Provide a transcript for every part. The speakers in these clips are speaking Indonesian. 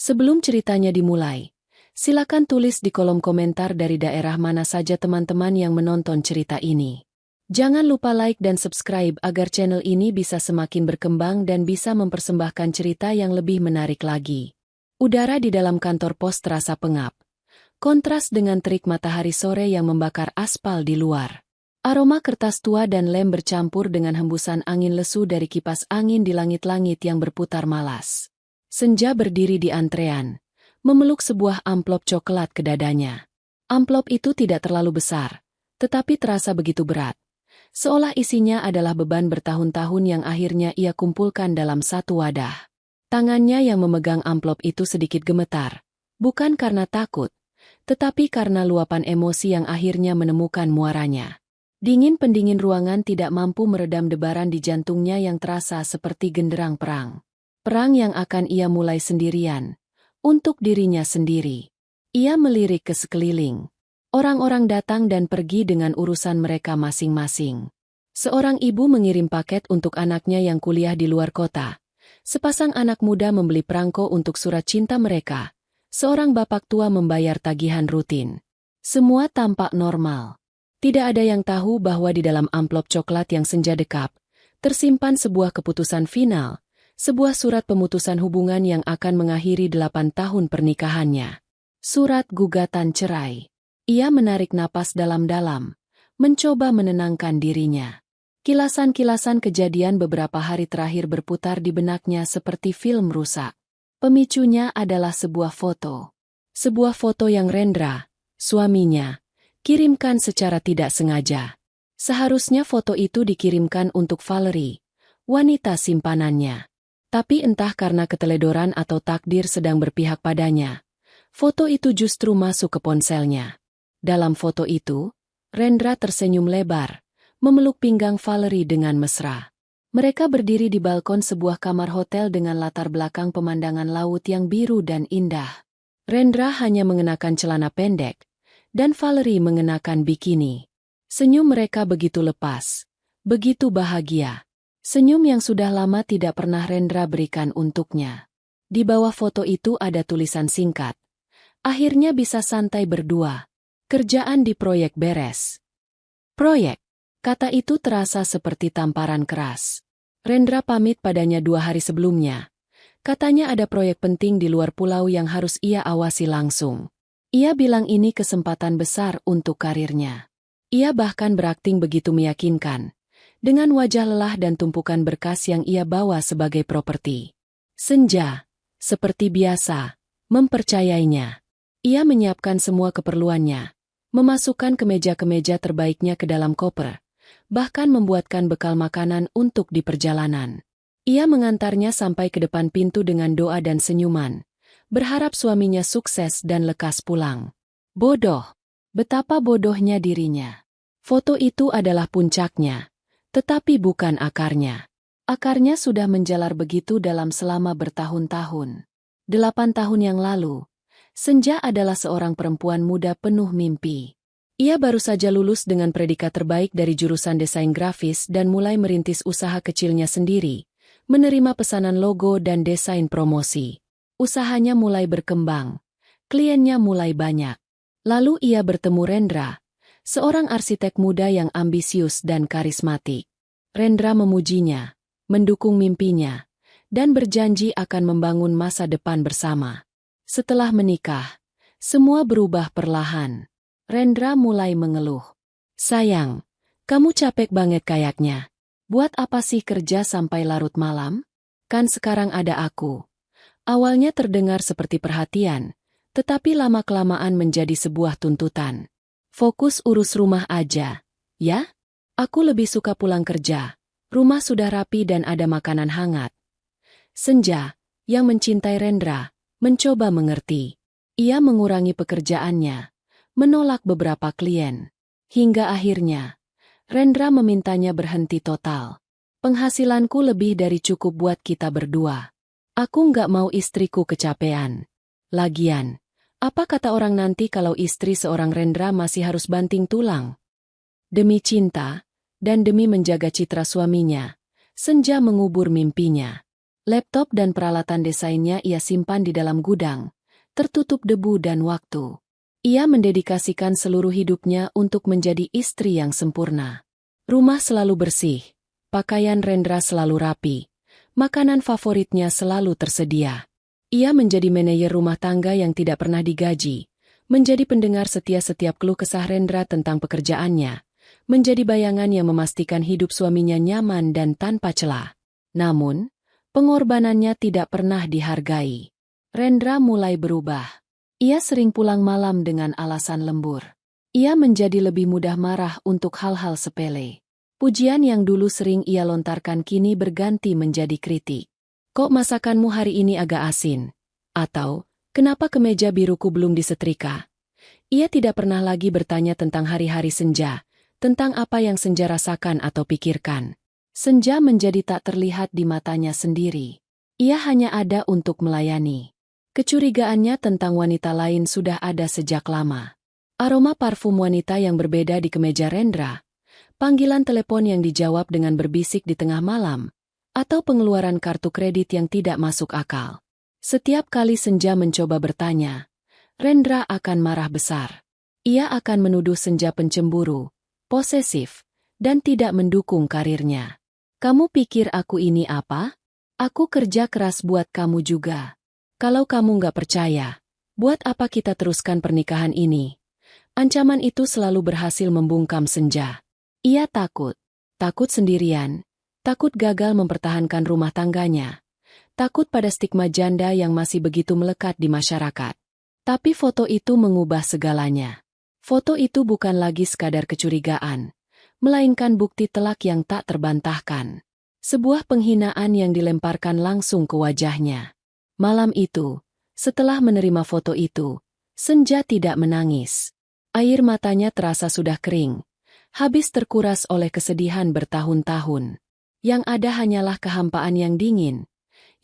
Sebelum ceritanya dimulai, silakan tulis di kolom komentar dari daerah mana saja teman-teman yang menonton cerita ini. Jangan lupa like dan subscribe agar channel ini bisa semakin berkembang dan bisa mempersembahkan cerita yang lebih menarik lagi. Udara di dalam kantor pos terasa pengap. Kontras dengan terik matahari sore yang membakar aspal di luar. Aroma kertas tua dan lem bercampur dengan hembusan angin lesu dari kipas angin di langit-langit yang berputar malas. Senja berdiri di antrean, memeluk sebuah amplop coklat ke dadanya. Amplop itu tidak terlalu besar, tetapi terasa begitu berat. Seolah isinya adalah beban bertahun-tahun yang akhirnya ia kumpulkan dalam satu wadah. Tangannya yang memegang amplop itu sedikit gemetar, bukan karena takut, tetapi karena luapan emosi yang akhirnya menemukan muaranya. Dingin pendingin ruangan tidak mampu meredam debaran di jantungnya yang terasa seperti genderang perang. Perang yang akan ia mulai sendirian, untuk dirinya sendiri. Ia melirik ke sekeliling. Orang-orang datang dan pergi dengan urusan mereka masing-masing. Seorang ibu mengirim paket untuk anaknya yang kuliah di luar kota. Sepasang anak muda membeli perangko untuk surat cinta mereka. Seorang bapak tua membayar tagihan rutin. Semua tampak normal. Tidak ada yang tahu bahwa di dalam amplop coklat yang senja dekap, tersimpan sebuah keputusan final. Sebuah surat pemutusan hubungan yang akan mengakhiri 8 tahun pernikahannya. Surat gugatan cerai. Ia menarik napas dalam-dalam, mencoba menenangkan dirinya. Kilasan-kilasan kejadian beberapa hari terakhir berputar di benaknya seperti film rusak. Pemicunya adalah sebuah foto. Sebuah foto yang Rendra, suaminya, kirimkan secara tidak sengaja. Seharusnya foto itu dikirimkan untuk Valerie, wanita simpanannya. Tapi entah karena keteledoran atau takdir sedang berpihak padanya, foto itu justru masuk ke ponselnya. Dalam foto itu, Rendra tersenyum lebar, memeluk pinggang Valerie dengan mesra. Mereka berdiri di balkon sebuah kamar hotel dengan latar belakang pemandangan laut yang biru dan indah. Rendra hanya mengenakan celana pendek, dan Valerie mengenakan bikini. Senyum mereka begitu lepas, begitu bahagia. Senyum yang sudah lama tidak pernah Rendra berikan untuknya. Di bawah foto itu ada tulisan singkat. Akhirnya bisa santai berdua. Kerjaan di proyek beres. Proyek. Kata itu terasa seperti tamparan keras. Rendra pamit padanya 2 hari sebelumnya. Katanya ada proyek penting di luar pulau yang harus ia awasi langsung. Ia bilang ini kesempatan besar untuk karirnya. Ia bahkan berakting begitu meyakinkan. Dengan wajah lelah dan tumpukan berkas yang ia bawa sebagai properti. Senja, seperti biasa, mempercayainya. Ia menyiapkan semua keperluannya, memasukkan kemeja-kemeja terbaiknya ke dalam koper, bahkan membuatkan bekal makanan untuk di perjalanan. Ia mengantarnya sampai ke depan pintu dengan doa dan senyuman, berharap suaminya sukses dan lekas pulang. Bodoh, betapa bodohnya dirinya. Foto itu adalah puncaknya. Tetapi bukan akarnya. Akarnya sudah menjalar begitu dalam selama bertahun-tahun. 8 tahun yang lalu, Senja adalah seorang perempuan muda penuh mimpi. Ia baru saja lulus dengan predikat terbaik dari jurusan desain grafis dan mulai merintis usaha kecilnya sendiri, menerima pesanan logo dan desain promosi. Usahanya mulai berkembang, kliennya mulai banyak. Lalu ia bertemu Rendra, seorang arsitek muda yang ambisius dan karismatik. Rendra memujinya, mendukung mimpinya, dan berjanji akan membangun masa depan bersama. Setelah menikah, semua berubah perlahan. Rendra mulai mengeluh. Sayang, kamu capek banget kayaknya. Buat apa sih kerja sampai larut malam? Kan sekarang ada aku. Awalnya terdengar seperti perhatian, tetapi lama-kelamaan menjadi sebuah tuntutan. Fokus urus rumah aja, ya? Aku lebih suka pulang kerja. Rumah sudah rapi dan ada makanan hangat. Senja, yang mencintai Rendra, mencoba mengerti. Ia mengurangi pekerjaannya, menolak beberapa klien. Hingga akhirnya, Rendra memintanya berhenti total. Penghasilanku lebih dari cukup buat kita berdua. Aku nggak mau istriku kecapean. Lagian, apa kata orang nanti kalau istri seorang Rendra masih harus banting tulang? Demi cinta, dan demi menjaga citra suaminya, Senja mengubur mimpinya. Laptop dan peralatan desainnya ia simpan di dalam gudang, tertutup debu dan waktu. Ia mendedikasikan seluruh hidupnya untuk menjadi istri yang sempurna. Rumah selalu bersih, pakaian Rendra selalu rapi, makanan favoritnya selalu tersedia. Ia menjadi manajer rumah tangga yang tidak pernah digaji, menjadi pendengar setia setiap keluh kesah Rendra tentang pekerjaannya, menjadi bayangan yang memastikan hidup suaminya nyaman dan tanpa celah. Namun, pengorbanannya tidak pernah dihargai. Rendra mulai berubah. Ia sering pulang malam dengan alasan lembur. Ia menjadi lebih mudah marah untuk hal-hal sepele. Pujian yang dulu sering ia lontarkan kini berganti menjadi kritik. Kok masakanmu hari ini agak asin? Atau, kenapa kemeja biruku belum disetrika? Ia tidak pernah lagi bertanya tentang hari-hari senja, tentang apa yang senja rasakan atau pikirkan. Senja menjadi tak terlihat di matanya sendiri. Ia hanya ada untuk melayani. Kecurigaannya tentang wanita lain sudah ada sejak lama. Aroma parfum wanita yang berbeda di kemeja Rendra, panggilan telepon yang dijawab dengan berbisik di tengah malam, atau pengeluaran kartu kredit yang tidak masuk akal. Setiap kali Senja mencoba bertanya, Rendra akan marah besar. Ia akan menuduh Senja pencemburu, posesif, dan tidak mendukung karirnya. Kamu pikir aku ini apa? Aku kerja keras buat kamu juga. Kalau kamu nggak percaya, buat apa kita teruskan pernikahan ini? Ancaman itu selalu berhasil membungkam Senja. Ia takut. Takut sendirian. Takut gagal mempertahankan rumah tangganya. Takut pada stigma janda yang masih begitu melekat di masyarakat. Tapi foto itu mengubah segalanya. Foto itu bukan lagi sekadar kecurigaan, melainkan bukti telak yang tak terbantahkan. Sebuah penghinaan yang dilemparkan langsung ke wajahnya. Malam itu, setelah menerima foto itu, Senja tidak menangis. Air matanya terasa sudah kering, habis terkuras oleh kesedihan bertahun-tahun. Yang ada hanyalah kehampaan yang dingin,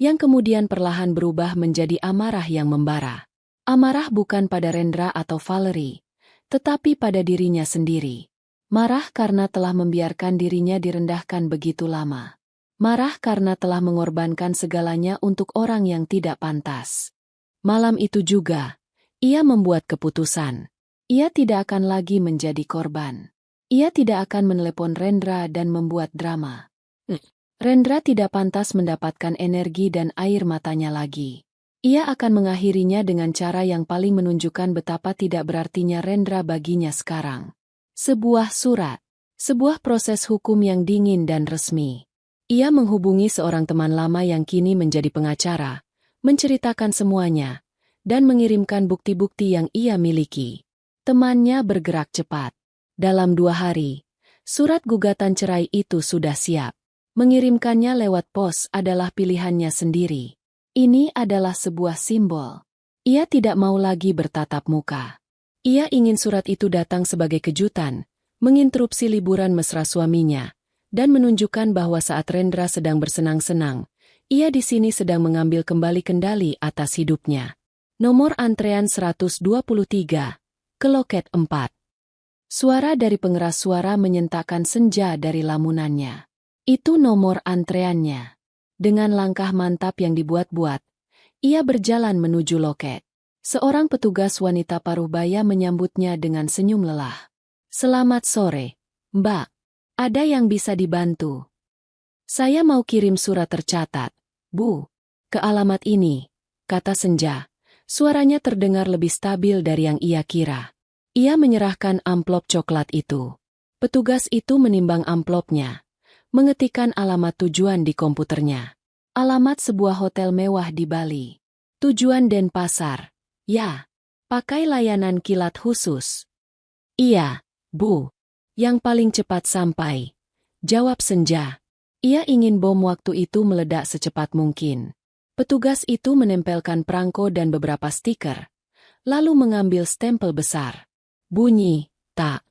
yang kemudian perlahan berubah menjadi amarah yang membara. Amarah bukan pada Rendra atau Valerie, tetapi pada dirinya sendiri. Marah karena telah membiarkan dirinya direndahkan begitu lama. Marah karena telah mengorbankan segalanya untuk orang yang tidak pantas. Malam itu juga, ia membuat keputusan. Ia tidak akan lagi menjadi korban. Ia tidak akan menelepon Rendra dan membuat drama. Rendra tidak pantas mendapatkan energi dan air matanya lagi. Ia akan mengakhirinya dengan cara yang paling menunjukkan betapa tidak berartinya Rendra baginya sekarang. Sebuah surat. Sebuah proses hukum yang dingin dan resmi. Ia menghubungi seorang teman lama yang kini menjadi pengacara, menceritakan semuanya, dan mengirimkan bukti-bukti yang ia miliki. Temannya bergerak cepat. Dalam 2 hari, surat gugatan cerai itu sudah siap. Mengirimkannya lewat pos adalah pilihannya sendiri. Ini adalah sebuah simbol. Ia tidak mau lagi bertatap muka. Ia ingin surat itu datang sebagai kejutan, menginterupsi liburan mesra suaminya, dan menunjukkan bahwa saat Rendra sedang bersenang-senang, ia di sini sedang mengambil kembali kendali atas hidupnya. Nomor antrean 123, ke loket 4. Suara dari pengeras suara menyentakkan Senja dari lamunannya. Itu nomor antreannya. Dengan langkah mantap yang dibuat-buat, ia berjalan menuju loket. Seorang petugas wanita paruh baya menyambutnya dengan senyum lelah. Selamat sore, Mbak. Ada yang bisa dibantu? Saya mau kirim surat tercatat, Bu. Ke alamat ini, kata Senja. Suaranya terdengar lebih stabil dari yang ia kira. Ia menyerahkan amplop coklat itu. Petugas itu menimbang amplopnya, mengetikkan alamat tujuan di komputernya. Alamat sebuah hotel mewah di Bali. Tujuan Denpasar. Ya, pakai layanan kilat khusus. Iya, Bu. Yang paling cepat sampai, jawab Senja. Ia ingin bom waktu itu meledak secepat mungkin. Petugas itu menempelkan perangko dan beberapa stiker, lalu mengambil stempel besar. Bunyi, tak.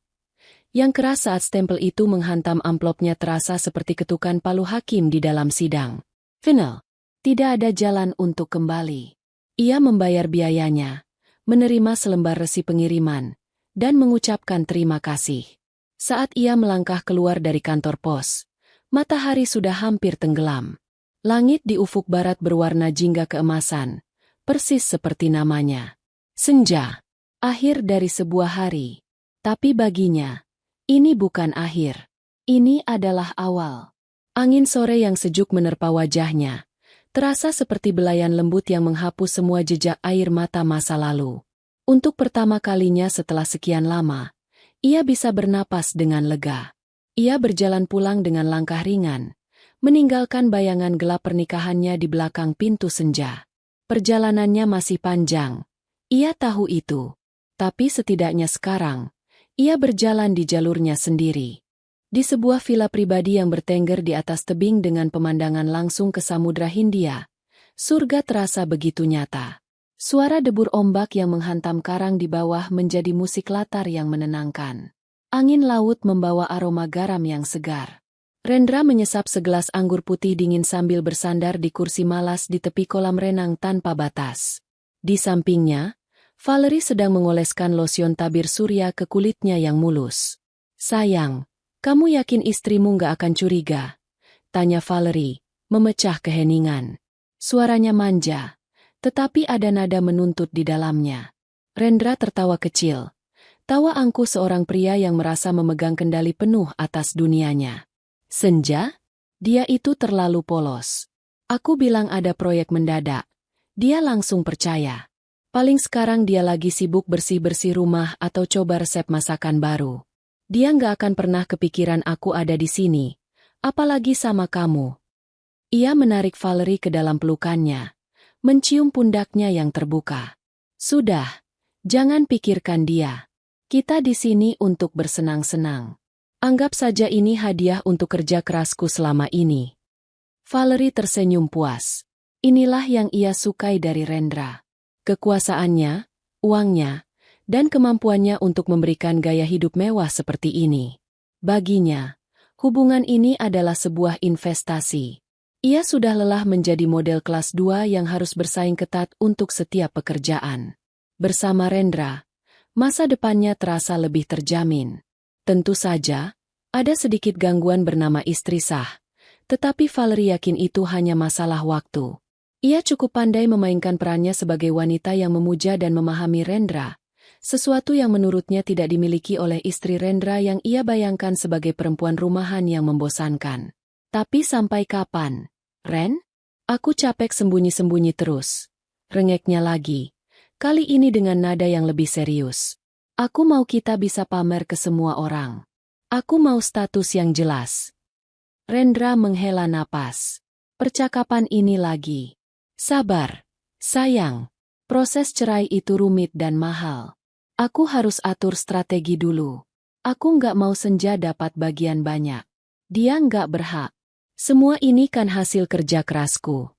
Yang keras saat stempel itu menghantam amplopnya terasa seperti ketukan palu hakim di dalam sidang. Final. Tidak ada jalan untuk kembali. Ia membayar biayanya, menerima selembar resi pengiriman, dan mengucapkan terima kasih. Saat ia melangkah keluar dari kantor pos, matahari sudah hampir tenggelam. Langit di ufuk barat berwarna jingga keemasan, persis seperti namanya. Senja, akhir dari sebuah hari. Tapi baginya, ini bukan akhir. Ini adalah awal. Angin sore yang sejuk menerpa wajahnya, terasa seperti belayan lembut yang menghapus semua jejak air mata masa lalu. Untuk pertama kalinya setelah sekian lama, ia bisa bernapas dengan lega. Ia berjalan pulang dengan langkah ringan, meninggalkan bayangan gelap pernikahannya di belakang pintu senja. Perjalanannya masih panjang, ia tahu itu. Tapi setidaknya sekarang, ia berjalan di jalurnya sendiri. Di sebuah villa pribadi yang bertengger di atas tebing dengan pemandangan langsung ke Samudra Hindia, surga terasa begitu nyata. Suara debur ombak yang menghantam karang di bawah menjadi musik latar yang menenangkan. Angin laut membawa aroma garam yang segar. Rendra menyesap segelas anggur putih dingin sambil bersandar di kursi malas di tepi kolam renang tanpa batas. Di sampingnya, Valerie sedang mengoleskan losion tabir surya ke kulitnya yang mulus. "Sayang, kamu yakin istrimu gak akan curiga?" tanya Valerie, memecah keheningan. Suaranya manja, tetapi ada nada menuntut di dalamnya. Rendra tertawa kecil. Tawa angkuh seorang pria yang merasa memegang kendali penuh atas dunianya. "Senja? Dia itu terlalu polos. Aku bilang ada proyek mendadak. Dia langsung percaya. Paling sekarang dia lagi sibuk bersih-bersih rumah atau coba resep masakan baru. Dia nggak akan pernah kepikiran aku ada di sini, apalagi sama kamu." Ia menarik Valerie ke dalam pelukannya, mencium pundaknya yang terbuka. "Sudah, jangan pikirkan dia. Kita di sini untuk bersenang-senang. Anggap saja ini hadiah untuk kerja kerasku selama ini." Valerie tersenyum puas. Inilah yang ia sukai dari Rendra. Kekuasaannya, uangnya, dan kemampuannya untuk memberikan gaya hidup mewah seperti ini. Baginya, hubungan ini adalah sebuah investasi. Ia sudah lelah menjadi model kelas 2 yang harus bersaing ketat untuk setiap pekerjaan. Bersama Rendra, masa depannya terasa lebih terjamin. Tentu saja, ada sedikit gangguan bernama istri sah, tetapi Valerie yakin itu hanya masalah waktu. Ia cukup pandai memainkan perannya sebagai wanita yang memuja dan memahami Rendra, sesuatu yang menurutnya tidak dimiliki oleh istri Rendra yang ia bayangkan sebagai perempuan rumahan yang membosankan. "Tapi sampai kapan, Ren? Aku capek sembunyi-sembunyi terus," rengeknya lagi. Kali ini dengan nada yang lebih serius. "Aku mau kita bisa pamer ke semua orang. Aku mau status yang jelas." Rendra menghela napas. Percakapan ini lagi. "Sabar, sayang. Proses cerai itu rumit dan mahal. Aku harus atur strategi dulu. Aku nggak mau Senja dapat bagian banyak. Dia nggak berhak. Semua ini kan hasil kerja kerasku."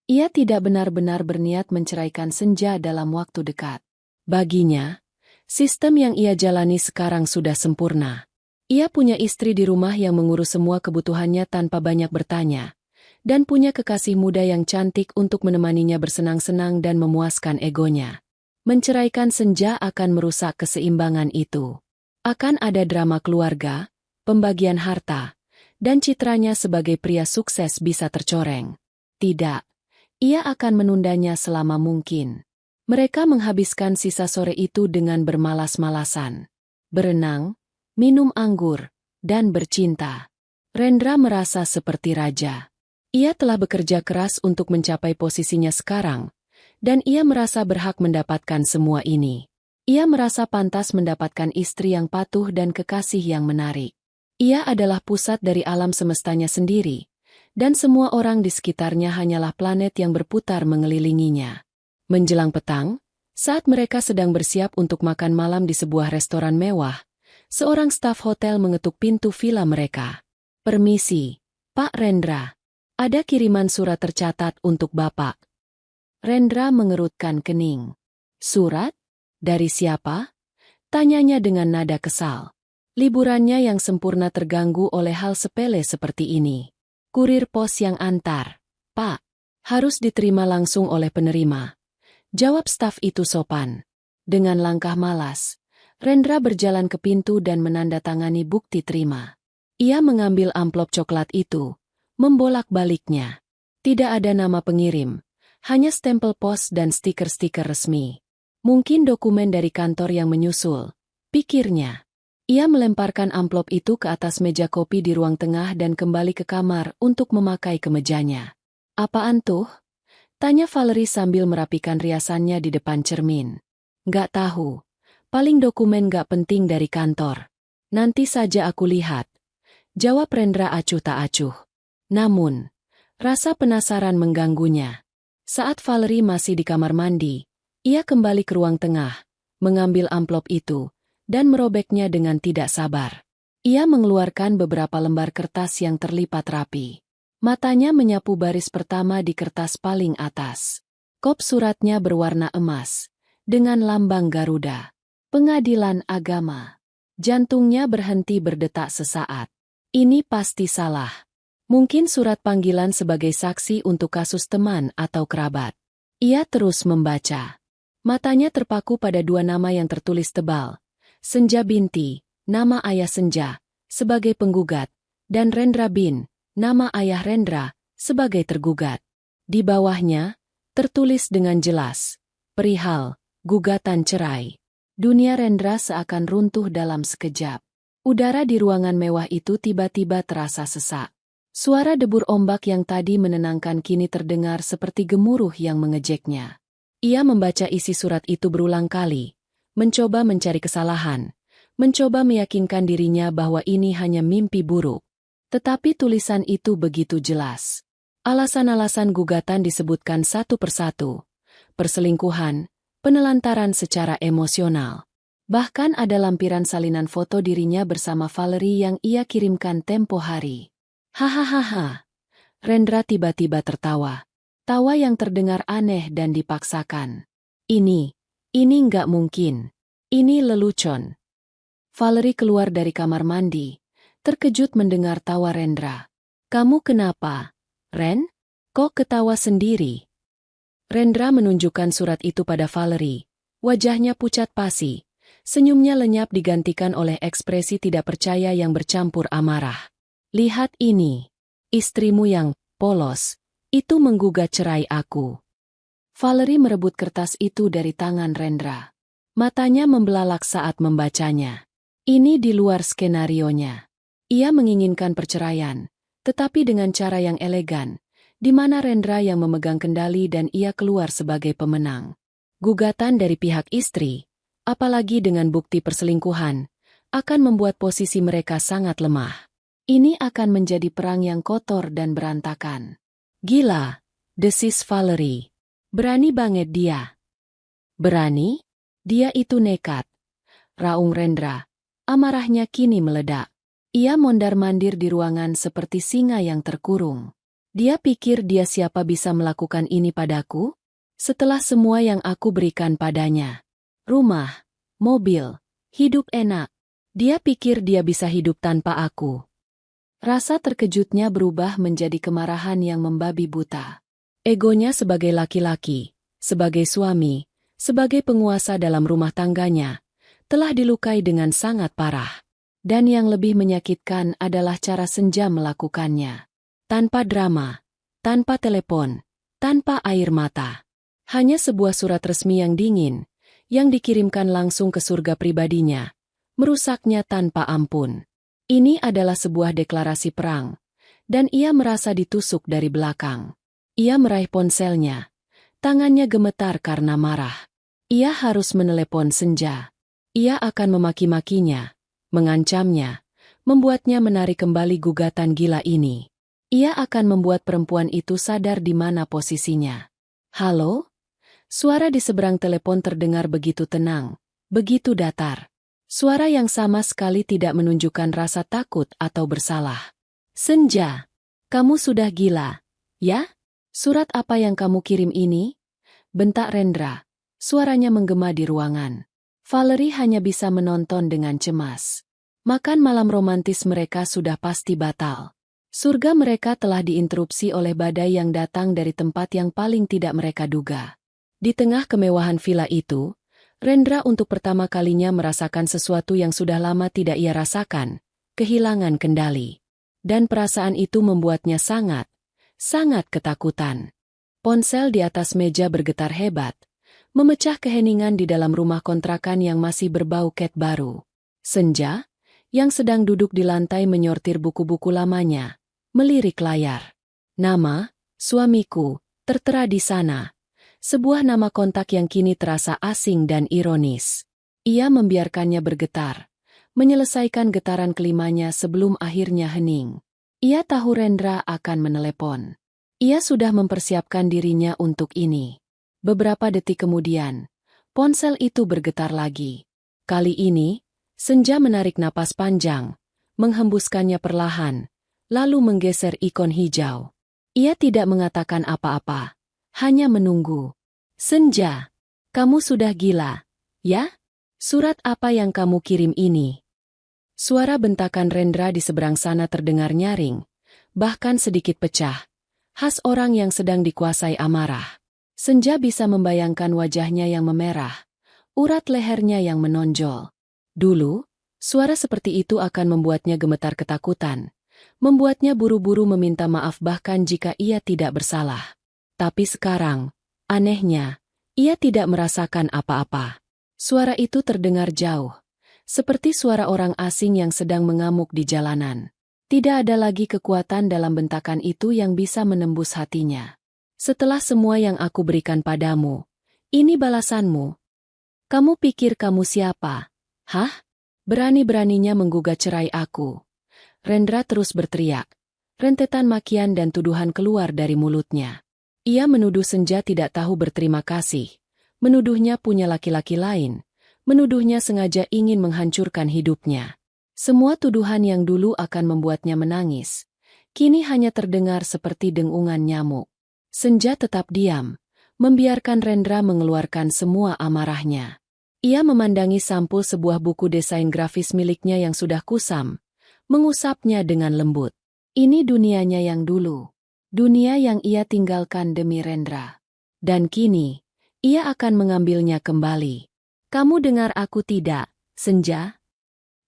Ia tidak benar-benar berniat menceraikan Senja dalam waktu dekat. Baginya, sistem yang ia jalani sekarang sudah sempurna. Ia punya istri di rumah yang mengurus semua kebutuhannya tanpa banyak bertanya, dan punya kekasih muda yang cantik untuk menemaninya bersenang-senang dan memuaskan egonya. Menceraikan Senja akan merusak keseimbangan itu. Akan ada drama keluarga, pembagian harta, dan citranya sebagai pria sukses bisa tercoreng. Tidak. Ia akan menundanya selama mungkin. Mereka menghabiskan sisa sore itu dengan bermalas-malasan. Berenang, minum anggur, dan bercinta. Rendra merasa seperti raja. Ia telah bekerja keras untuk mencapai posisinya sekarang, dan ia merasa berhak mendapatkan semua ini. Ia merasa pantas mendapatkan istri yang patuh dan kekasih yang menarik. Ia adalah pusat dari alam semestanya sendiri, dan semua orang di sekitarnya hanyalah planet yang berputar mengelilinginya. Menjelang petang, saat mereka sedang bersiap untuk makan malam di sebuah restoran mewah, seorang staf hotel mengetuk pintu villa mereka. "Permisi, Pak Rendra. Ada kiriman surat tercatat untuk Bapak." Rendra mengerutkan kening. "Surat? Dari siapa?" tanyanya dengan nada kesal. Liburannya yang sempurna terganggu oleh hal sepele seperti ini. "Kurir pos yang antar, Pak. Harus diterima langsung oleh penerima," jawab staf itu sopan. Dengan langkah malas, Rendra berjalan ke pintu dan menandatangani bukti terima. Ia mengambil amplop coklat itu, membolak-baliknya. Tidak ada nama pengirim, hanya stempel pos dan stiker-stiker resmi. Mungkin dokumen dari kantor yang menyusul, pikirnya. Ia melemparkan amplop itu ke atas meja kopi di ruang tengah dan kembali ke kamar untuk memakai kemejanya. Apaan tuh? Tanya Valerie sambil merapikan riasannya di depan cermin. Nggak tahu. Paling dokumen gak penting dari kantor. Nanti saja aku lihat. Jawab Rendra acuh tak acuh. Namun, rasa penasaran mengganggunya. Saat Valerie masih di kamar mandi, ia kembali ke ruang tengah, mengambil amplop itu, dan merobeknya dengan tidak sabar. Ia mengeluarkan beberapa lembar kertas yang terlipat rapi. Matanya menyapu baris pertama di kertas paling atas. Kop suratnya berwarna emas, dengan lambang Garuda. Pengadilan agama. Jantungnya berhenti berdetak sesaat. Ini pasti salah. Mungkin surat panggilan sebagai saksi untuk kasus teman atau kerabat. Ia terus membaca. Matanya terpaku pada dua nama yang tertulis tebal. Senja binti, nama ayah Senja, sebagai penggugat, dan Rendra bin, nama ayah Rendra, sebagai tergugat. Di bawahnya, tertulis dengan jelas, perihal, gugatan cerai. Dunia Rendra seakan runtuh dalam sekejap. Udara di ruangan mewah itu tiba-tiba terasa sesak. Suara debur ombak yang tadi menenangkan kini terdengar seperti gemuruh yang mengejeknya. Ia membaca isi surat itu berulang kali, mencoba mencari kesalahan, mencoba meyakinkan dirinya bahwa ini hanya mimpi buruk. Tetapi tulisan itu begitu jelas. Alasan-alasan gugatan disebutkan satu persatu. Perselingkuhan, penelantaran secara emosional. Bahkan ada lampiran salinan foto dirinya bersama Valerie yang ia kirimkan tempo hari. Hahaha. Rendra tiba-tiba tertawa. Tawa yang terdengar aneh dan dipaksakan. Ini nggak mungkin. Ini lelucon. Valerie keluar dari kamar mandi, terkejut mendengar tawa Rendra. Kamu kenapa, Ren? Kok ketawa sendiri? Rendra menunjukkan surat itu pada Valerie. Wajahnya pucat pasi. Senyumnya lenyap digantikan oleh ekspresi tidak percaya yang bercampur amarah. Lihat ini. Istrimu yang polos, itu menggugat cerai aku. Valerie merebut kertas itu dari tangan Rendra. Matanya membelalak saat membacanya. Ini di luar skenarionya. Ia menginginkan perceraian, tetapi dengan cara yang elegan, di mana Rendra yang memegang kendali dan ia keluar sebagai pemenang. Gugatan dari pihak istri, apalagi dengan bukti perselingkuhan, akan membuat posisi mereka sangat lemah. Ini akan menjadi perang yang kotor dan berantakan. Gila, desis Valerie. Berani banget dia. Berani? Dia itu nekat. Raung Rendra. Amarahnya kini meledak. Ia mondar-mandir di ruangan seperti singa yang terkurung. Dia pikir dia siapa bisa melakukan ini padaku? Setelah semua yang aku berikan padanya. Rumah, mobil, hidup enak. Dia pikir dia bisa hidup tanpa aku. Rasa terkejutnya berubah menjadi kemarahan yang membabi buta. Egonya sebagai laki-laki, sebagai suami, sebagai penguasa dalam rumah tangganya, telah dilukai dengan sangat parah. Dan yang lebih menyakitkan adalah cara Senja melakukannya. Tanpa drama, tanpa telepon, tanpa air mata. Hanya sebuah surat resmi yang dingin, yang dikirimkan langsung ke surga pribadinya, merusaknya tanpa ampun. Ini adalah sebuah deklarasi perang, dan ia merasa ditusuk dari belakang. Ia meraih ponselnya. Tangannya gemetar karena marah. Ia harus menelepon Senja. Ia akan memaki-makinya, mengancamnya, membuatnya menarik kembali gugatan gila ini. Ia akan membuat perempuan itu sadar di mana posisinya. Halo? Suara di seberang telepon terdengar begitu tenang, begitu datar. Suara yang sama sekali tidak menunjukkan rasa takut atau bersalah. Senja, kamu sudah gila, ya? Surat apa yang kamu kirim ini? Bentak Rendra. Suaranya menggema di ruangan. Valerie hanya bisa menonton dengan cemas. Makan malam romantis mereka sudah pasti batal. Surga mereka telah diinterupsi oleh badai yang datang dari tempat yang paling tidak mereka duga. Di tengah kemewahan villa itu, Rendra untuk pertama kalinya merasakan sesuatu yang sudah lama tidak ia rasakan, kehilangan kendali. Dan perasaan itu membuatnya sangat sangat ketakutan. Ponsel di atas meja bergetar hebat, memecah keheningan di dalam rumah kontrakan yang masih berbau cat baru. Senja, yang sedang duduk di lantai menyortir buku-buku lamanya, melirik layar. Nama, suamiku, tertera di sana. Sebuah nama kontak yang kini terasa asing dan ironis. Ia membiarkannya bergetar, menyelesaikan getaran kelimanya sebelum akhirnya hening. Ia tahu Rendra akan menelepon. Ia sudah mempersiapkan dirinya untuk ini. Beberapa detik kemudian, ponsel itu bergetar lagi. Kali ini, Senja menarik napas panjang, menghembuskannya perlahan, lalu menggeser ikon hijau. Ia tidak mengatakan apa-apa, hanya menunggu. Senja, kamu sudah gila, ya? Surat apa yang kamu kirim ini? Suara bentakan Rendra di seberang sana terdengar nyaring, bahkan sedikit pecah, khas orang yang sedang dikuasai amarah. Senja bisa membayangkan wajahnya yang memerah, urat lehernya yang menonjol. Dulu, suara seperti itu akan membuatnya gemetar ketakutan, membuatnya buru-buru meminta maaf bahkan jika ia tidak bersalah. Tapi sekarang, anehnya, ia tidak merasakan apa-apa. Suara itu terdengar jauh, seperti suara orang asing yang sedang mengamuk di jalanan. Tidak ada lagi kekuatan dalam bentakan itu yang bisa menembus hatinya. Setelah semua yang aku berikan padamu, ini balasanmu. Kamu pikir kamu siapa? Hah? Berani-beraninya menggugat cerai aku. Rendra terus berteriak. Rentetan makian dan tuduhan keluar dari mulutnya. Ia menuduh Senja tidak tahu berterima kasih, menuduhnya punya laki-laki lain, menuduhnya sengaja ingin menghancurkan hidupnya. Semua tuduhan yang dulu akan membuatnya menangis, kini hanya terdengar seperti dengungan nyamuk. Senja tetap diam, membiarkan Rendra mengeluarkan semua amarahnya. Ia memandangi sampul sebuah buku desain grafis miliknya yang sudah kusam, mengusapnya dengan lembut. Ini dunianya yang dulu, dunia yang ia tinggalkan demi Rendra. Dan kini, ia akan mengambilnya kembali. Kamu dengar aku tidak, Senja?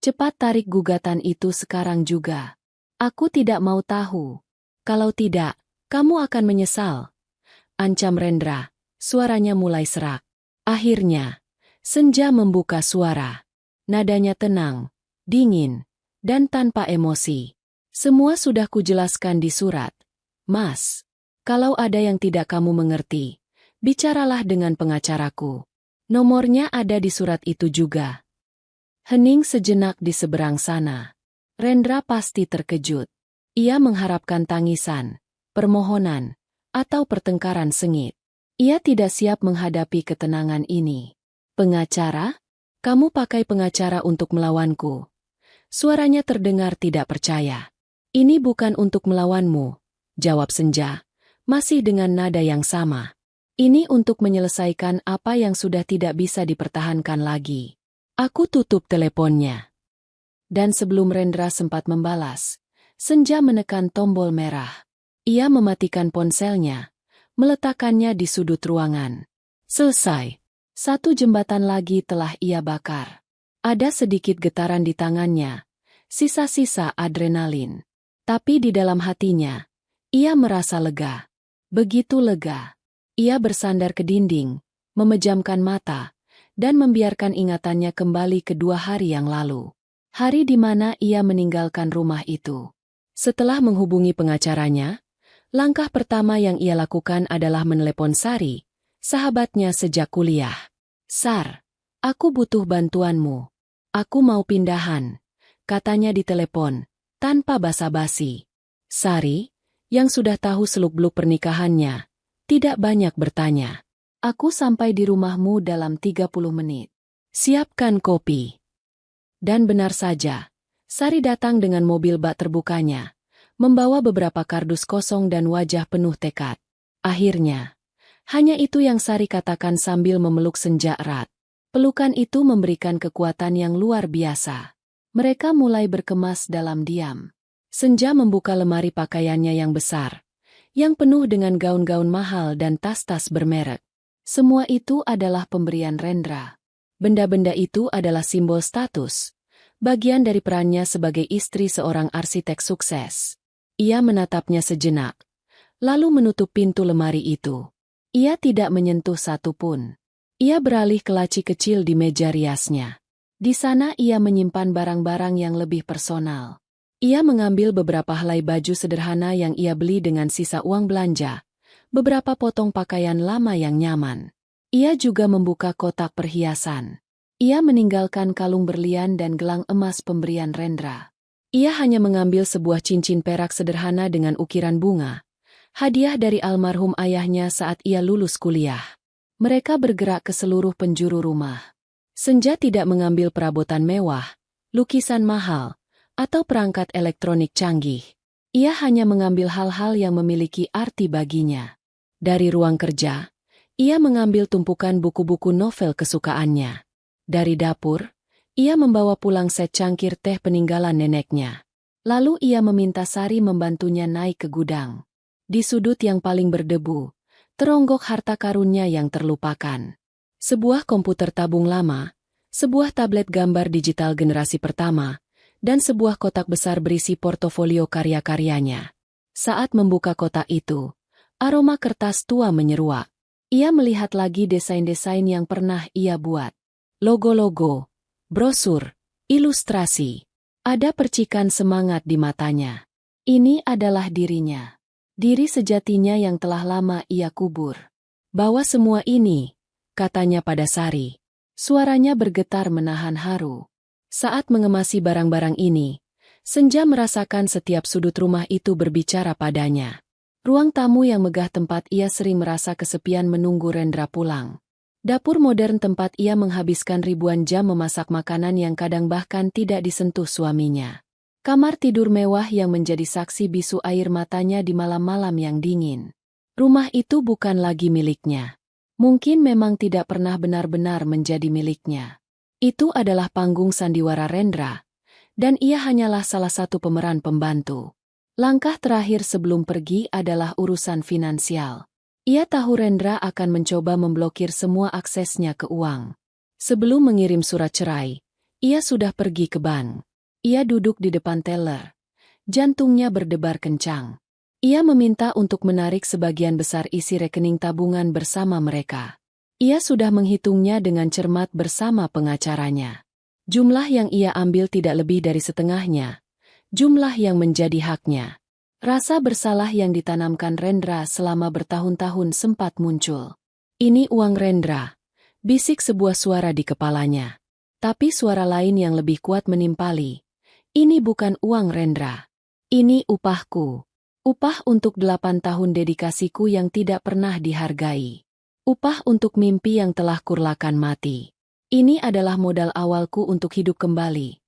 Cepat tarik gugatan itu sekarang juga. Aku tidak mau tahu. Kalau tidak, kamu akan menyesal. Ancam Rendra, suaranya mulai serak. Akhirnya, Senja membuka suara. Nadanya tenang, dingin, dan tanpa emosi. Semua sudah kujelaskan di surat. Mas, kalau ada yang tidak kamu mengerti, bicaralah dengan pengacaraku. Nomornya ada di surat itu juga. Hening sejenak di seberang sana. Rendra pasti terkejut. Ia mengharapkan tangisan, permohonan, atau pertengkaran sengit. Ia tidak siap menghadapi ketenangan ini. Pengacara? Kamu pakai pengacara untuk melawanku. Suaranya terdengar tidak percaya. Ini bukan untuk melawanmu, jawab Senja, masih dengan nada yang sama. Ini untuk menyelesaikan apa yang sudah tidak bisa dipertahankan lagi. Aku tutup teleponnya. Dan sebelum Rendra sempat membalas, Senja menekan tombol merah. Ia mematikan ponselnya, meletakkannya di sudut ruangan. Selesai. Satu jembatan lagi telah ia bakar. Ada sedikit getaran di tangannya, sisa-sisa adrenalin. Tapi di dalam hatinya, ia merasa lega. Begitu lega. Ia bersandar ke dinding, memejamkan mata, dan membiarkan ingatannya kembali ke 2 hari yang lalu. Hari di mana ia meninggalkan rumah itu. Setelah menghubungi pengacaranya, langkah pertama yang ia lakukan adalah menelepon Sari, sahabatnya sejak kuliah. Sar, aku butuh bantuanmu. Aku mau pindahan, katanya di telepon, tanpa basa-basi. Sari, yang sudah tahu seluk-beluk pernikahannya, tidak banyak bertanya. Aku sampai di rumahmu dalam 30 menit. Siapkan kopi. Dan benar saja, Sari datang dengan mobil bak terbukanya, membawa beberapa kardus kosong dan wajah penuh tekad. Akhirnya, hanya itu yang Sari katakan sambil memeluk Senja erat. Pelukan itu memberikan kekuatan yang luar biasa. Mereka mulai berkemas dalam diam. Senja membuka lemari pakaiannya yang besar, yang penuh dengan gaun-gaun mahal dan tas-tas bermerek. Semua itu adalah pemberian Rendra. Benda-benda itu adalah simbol status, bagian dari perannya sebagai istri seorang arsitek sukses. Ia menatapnya sejenak, lalu menutup pintu lemari itu. Ia tidak menyentuh satupun. Ia beralih ke laci kecil di meja riasnya. Di sana ia menyimpan barang-barang yang lebih personal. Ia mengambil beberapa helai baju sederhana yang ia beli dengan sisa uang belanja, beberapa potong pakaian lama yang nyaman. Ia juga membuka kotak perhiasan. Ia meninggalkan kalung berlian dan gelang emas pemberian Rendra. Ia hanya mengambil sebuah cincin perak sederhana dengan ukiran bunga, hadiah dari almarhum ayahnya saat ia lulus kuliah. Mereka bergerak ke seluruh penjuru rumah. Senja tidak mengambil perabotan mewah, lukisan mahal, atau perangkat elektronik canggih. Ia hanya mengambil hal-hal yang memiliki arti baginya. Dari ruang kerja, ia mengambil tumpukan buku-buku novel kesukaannya. Dari dapur, ia membawa pulang set cangkir teh peninggalan neneknya. Lalu ia meminta Sari membantunya naik ke gudang. Di sudut yang paling berdebu, teronggok harta karunnya yang terlupakan. Sebuah komputer tabung lama, sebuah tablet gambar digital generasi pertama, dan sebuah kotak besar berisi portofolio karya-karyanya. Saat membuka kotak itu, aroma kertas tua menyeruak. Ia melihat lagi desain-desain yang pernah ia buat. Logo-logo, brosur, ilustrasi. Ada percikan semangat di matanya. Ini adalah dirinya. Diri sejatinya yang telah lama ia kubur. Bawa semua ini, katanya pada Sari. Suaranya bergetar menahan haru. Saat mengemasi barang-barang ini, Senja merasakan setiap sudut rumah itu berbicara padanya. Ruang tamu yang megah tempat ia sering merasa kesepian menunggu Rendra pulang. Dapur modern tempat ia menghabiskan ribuan jam memasak makanan yang kadang bahkan tidak disentuh suaminya. Kamar tidur mewah yang menjadi saksi bisu air matanya di malam-malam yang dingin. Rumah itu bukan lagi miliknya. Mungkin memang tidak pernah benar-benar menjadi miliknya. Itu adalah panggung sandiwara Rendra, dan ia hanyalah salah satu pemeran pembantu. Langkah terakhir sebelum pergi adalah urusan finansial. Ia tahu Rendra akan mencoba memblokir semua aksesnya ke uang. Sebelum mengirim surat cerai, ia sudah pergi ke bank. Ia duduk di depan teller. Jantungnya berdebar kencang. Ia meminta untuk menarik sebagian besar isi rekening tabungan bersama mereka. Ia sudah menghitungnya dengan cermat bersama pengacaranya. Jumlah yang ia ambil tidak lebih dari setengahnya. Jumlah yang menjadi haknya. Rasa bersalah yang ditanamkan Rendra selama bertahun-tahun sempat muncul. Ini uang Rendra, bisik sebuah suara di kepalanya. Tapi suara lain yang lebih kuat menimpali. Ini bukan uang Rendra. Ini upahku. Upah untuk 8 tahun dedikasiku yang tidak pernah dihargai. Upah untuk mimpi yang telah kurlakan mati. Ini adalah modal awalku untuk hidup kembali.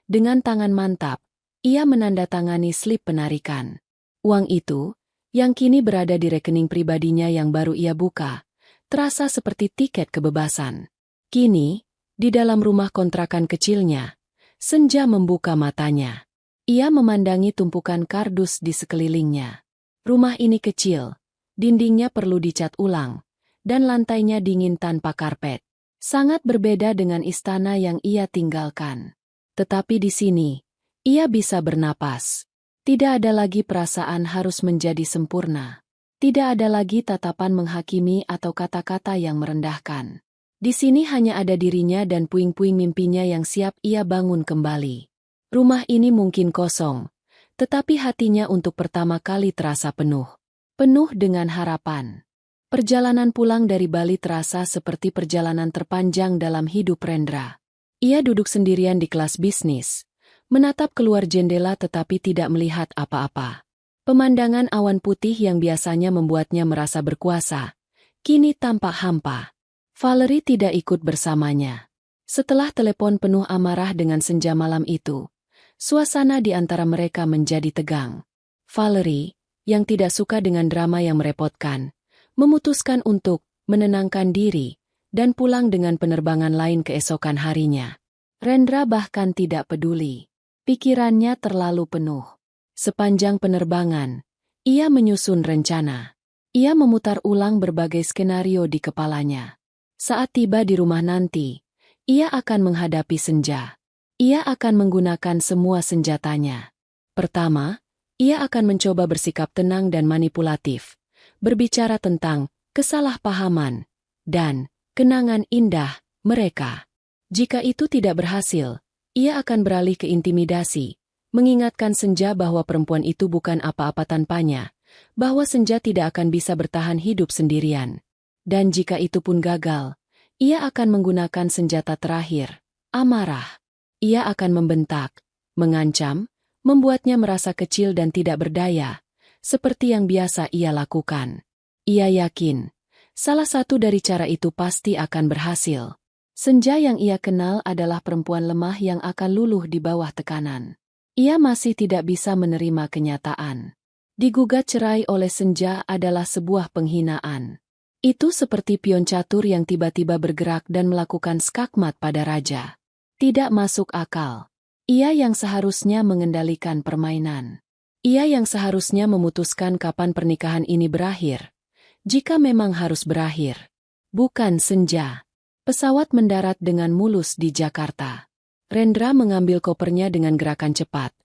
Dengan tangan mantap, ia menandatangani slip penarikan. Uang itu, yang kini berada di rekening pribadinya yang baru ia buka, terasa seperti tiket kebebasan. Kini, di dalam rumah kontrakan kecilnya, Senja membuka matanya. Ia memandangi tumpukan kardus di sekelilingnya. Rumah ini kecil, dindingnya perlu dicat ulang, dan lantainya dingin tanpa karpet. Sangat berbeda dengan istana yang ia tinggalkan. Tetapi di sini, ia bisa bernapas. Tidak ada lagi perasaan harus menjadi sempurna. Tidak ada lagi tatapan menghakimi atau kata-kata yang merendahkan. Di sini hanya ada dirinya dan puing-puing mimpinya yang siap ia bangun kembali. Rumah ini mungkin kosong, tetapi hatinya untuk pertama kali terasa penuh. Penuh dengan harapan. Perjalanan pulang dari Bali terasa seperti perjalanan terpanjang dalam hidup Rendra. Ia duduk sendirian di kelas bisnis, menatap keluar jendela tetapi tidak melihat apa-apa. Pemandangan awan putih yang biasanya membuatnya merasa berkuasa, kini tampak hampa. Valerie tidak ikut bersamanya. Setelah telepon penuh amarah dengan senja malam itu, suasana di antara mereka menjadi tegang. Valerie, yang tidak suka dengan drama yang merepotkan, memutuskan untuk menenangkan diri dan pulang dengan penerbangan lain keesokan harinya. Rendra bahkan tidak peduli. Pikirannya terlalu penuh. Sepanjang penerbangan, ia menyusun rencana. Ia memutar ulang berbagai skenario di kepalanya. Saat tiba di rumah nanti, ia akan menghadapi Senja. Ia akan menggunakan semua senjatanya. Pertama, Ia akan mencoba bersikap tenang dan manipulatif, berbicara tentang kesalahpahaman dan kenangan indah mereka. Jika itu tidak berhasil, ia akan beralih ke intimidasi, mengingatkan Senja bahwa perempuan itu bukan apa-apa tanpanya, bahwa Senja tidak akan bisa bertahan hidup sendirian. Dan jika itu pun gagal, ia akan menggunakan senjata terakhir, amarah. Ia akan membentak, mengancam, membuatnya merasa kecil dan tidak berdaya, seperti yang biasa ia lakukan. Ia yakin, salah satu dari cara itu pasti akan berhasil. Senja yang ia kenal adalah perempuan lemah yang akan luluh di bawah tekanan. Ia masih tidak bisa menerima kenyataan. Digugat cerai oleh Senja adalah sebuah penghinaan. Itu seperti pion catur yang tiba-tiba bergerak dan melakukan skakmat pada raja. Tidak masuk akal. Ia yang seharusnya mengendalikan permainan. Ia yang seharusnya memutuskan kapan pernikahan ini berakhir. Jika memang harus berakhir. Bukan Senja. Pesawat mendarat dengan mulus di Jakarta. Rendra mengambil kopernya dengan gerakan cepat.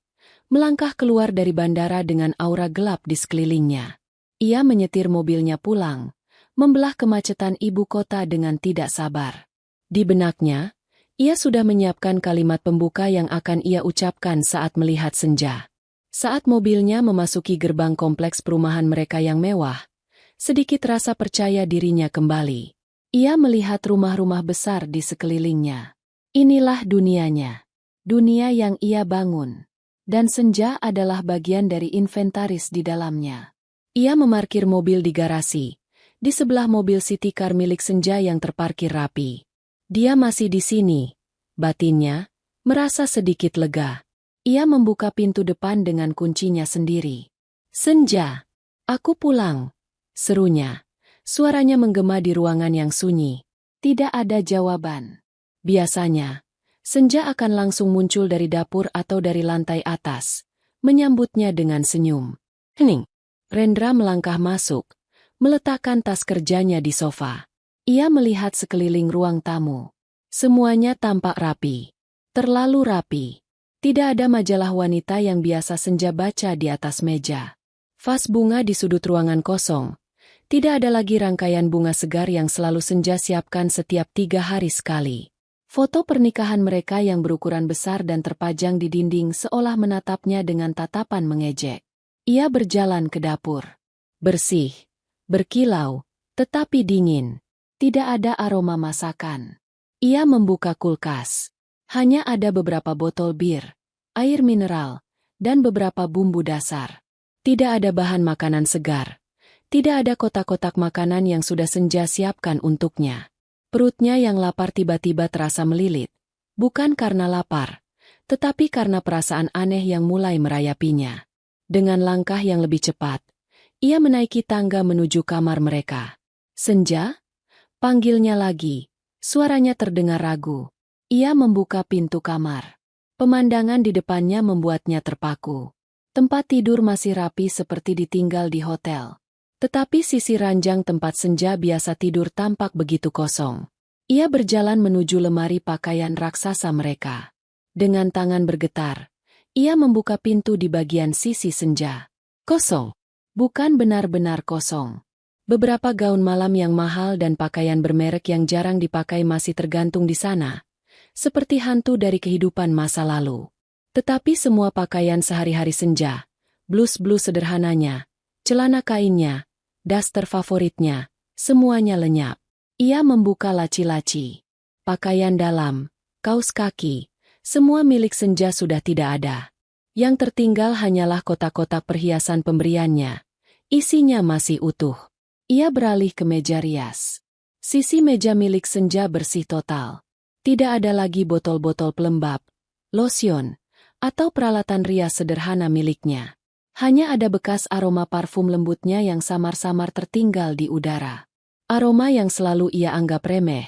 Melangkah keluar dari bandara dengan aura gelap di sekelilingnya. Ia menyetir mobilnya pulang, membelah kemacetan ibu kota dengan tidak sabar. Di benaknya, ia sudah menyiapkan kalimat pembuka yang akan ia ucapkan saat melihat Senja. Saat mobilnya memasuki gerbang kompleks perumahan mereka yang mewah, sedikit rasa percaya dirinya kembali. Ia melihat rumah-rumah besar di sekelilingnya. Inilah dunianya. Dunia yang ia bangun. Dan Senja adalah bagian dari inventaris di dalamnya. Ia memarkir mobil di garasi, di sebelah mobil city car milik Senja yang terparkir rapi. Dia masih di sini, batinnya, merasa sedikit lega. Ia membuka pintu depan dengan kuncinya sendiri. Senja, aku pulang, serunya. Suaranya menggema di ruangan yang sunyi. Tidak ada jawaban. Biasanya, Senja akan langsung muncul dari dapur atau dari lantai atas, menyambutnya dengan senyum. Hening. Rendra melangkah masuk, meletakkan tas kerjanya di sofa. Ia melihat sekeliling ruang tamu. Semuanya tampak rapi. Terlalu rapi. Tidak ada majalah wanita yang biasa Senja baca di atas meja. Vas bunga di sudut ruangan kosong. Tidak ada lagi rangkaian bunga segar yang selalu Senja siapkan setiap 3 hari sekali. Foto pernikahan mereka yang berukuran besar dan terpajang di dinding seolah menatapnya dengan tatapan mengejek. Ia berjalan ke dapur. Bersih, berkilau, tetapi dingin. Tidak ada aroma masakan. Ia membuka kulkas. Hanya ada beberapa botol bir, air mineral, dan beberapa bumbu dasar. Tidak ada bahan makanan segar. Tidak ada kotak-kotak makanan yang sudah Senja siapkan untuknya. Perutnya yang lapar tiba-tiba terasa melilit. Bukan karena lapar, tetapi karena perasaan aneh yang mulai merayapinya. Dengan langkah yang lebih cepat, ia menaiki tangga menuju kamar mereka. Senja? Panggilnya lagi. Suaranya terdengar ragu. Ia membuka pintu kamar. Pemandangan di depannya membuatnya terpaku. Tempat tidur masih rapi seperti ditinggal di hotel. Tetapi sisi ranjang tempat Senja biasa tidur tampak begitu kosong. Ia berjalan menuju lemari pakaian raksasa mereka. Dengan tangan bergetar, ia membuka pintu di bagian sisi Senja. Kosong. Bukan benar-benar kosong. Beberapa gaun malam yang mahal dan pakaian bermerek yang jarang dipakai masih tergantung di sana. Seperti hantu dari kehidupan masa lalu. Tetapi semua pakaian sehari-hari Senja, blus-blus sederhananya, celana kainnya, daster favoritnya, semuanya lenyap. Ia membuka laci-laci. Pakaian dalam, kaos kaki, semua milik Senja sudah tidak ada. Yang tertinggal hanyalah kotak-kotak perhiasan pemberiannya. Isinya masih utuh. Ia beralih ke meja rias. Sisi meja milik Senja bersih total. Tidak ada lagi botol-botol pelembab, lotion, atau peralatan rias sederhana miliknya. Hanya ada bekas aroma parfum lembutnya yang samar-samar tertinggal di udara. Aroma yang selalu ia anggap remeh,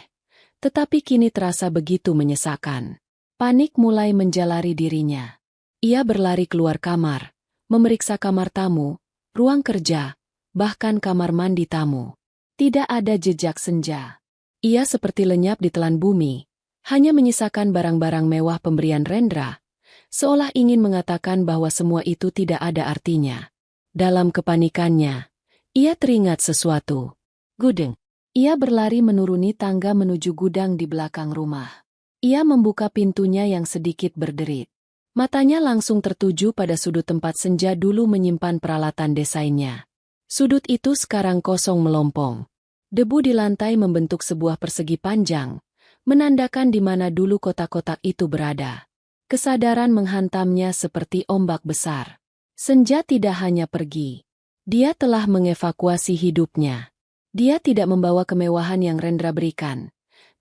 tetapi kini terasa begitu menyesakan. Panik mulai menjalari dirinya. Ia berlari keluar kamar, memeriksa kamar tamu, ruang kerja, bahkan kamar mandi tamu. Tidak ada jejak Senja. Ia seperti lenyap di telan bumi, hanya menyisakan barang-barang mewah pemberian Rendra, seolah ingin mengatakan bahwa semua itu tidak ada artinya. Dalam kepanikannya, ia teringat sesuatu. Gudeng. Ia berlari menuruni tangga menuju gudang di belakang rumah. Ia membuka pintunya yang sedikit berderit. Matanya langsung tertuju pada sudut tempat Senja dulu menyimpan peralatan desainnya. Sudut itu sekarang kosong melompong. Debu di lantai membentuk sebuah persegi panjang, menandakan di mana dulu kotak-kotak itu berada. Kesadaran menghantamnya seperti ombak besar. Senja tidak hanya pergi. Dia telah mengevakuasi hidupnya. Dia tidak membawa kemewahan yang Rendra berikan,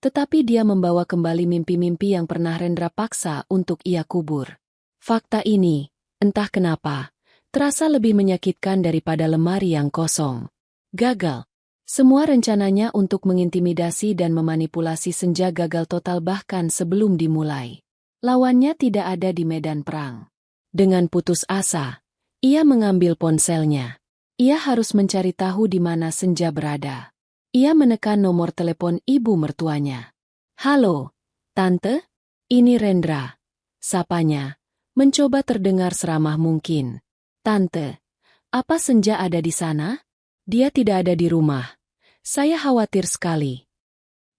tetapi dia membawa kembali mimpi-mimpi yang pernah Rendra paksa untuk ia kubur. Fakta ini, entah kenapa, terasa lebih menyakitkan daripada lemari yang kosong. Gagal. Semua rencananya untuk mengintimidasi dan memanipulasi Senja gagal total bahkan sebelum dimulai. Lawannya tidak ada di medan perang. Dengan putus asa, ia mengambil ponselnya. Ia harus mencari tahu di mana Senja berada. Ia menekan nomor telepon ibu mertuanya. "Halo, Tante? Ini Rendra," sapanya, mencoba terdengar seramah mungkin. "Tante, apa Senja ada di sana?" "Dia tidak ada di rumah. Saya khawatir sekali."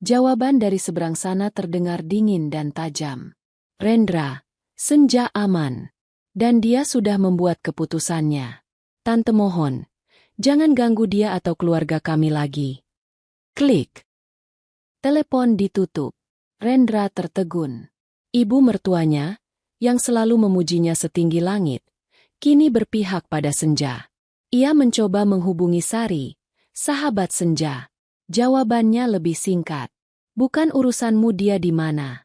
Jawaban dari seberang sana terdengar dingin dan tajam. "Rendra, Senja aman. Dan dia sudah membuat keputusannya. Tante mohon, jangan ganggu dia atau keluarga kami lagi." Klik. Telepon ditutup. Rendra tertegun. Ibu mertuanya, yang selalu memujinya setinggi langit, kini berpihak pada Senja. Ia mencoba menghubungi Sari, sahabat Senja. Jawabannya lebih singkat. "Bukan urusanmu dia di mana."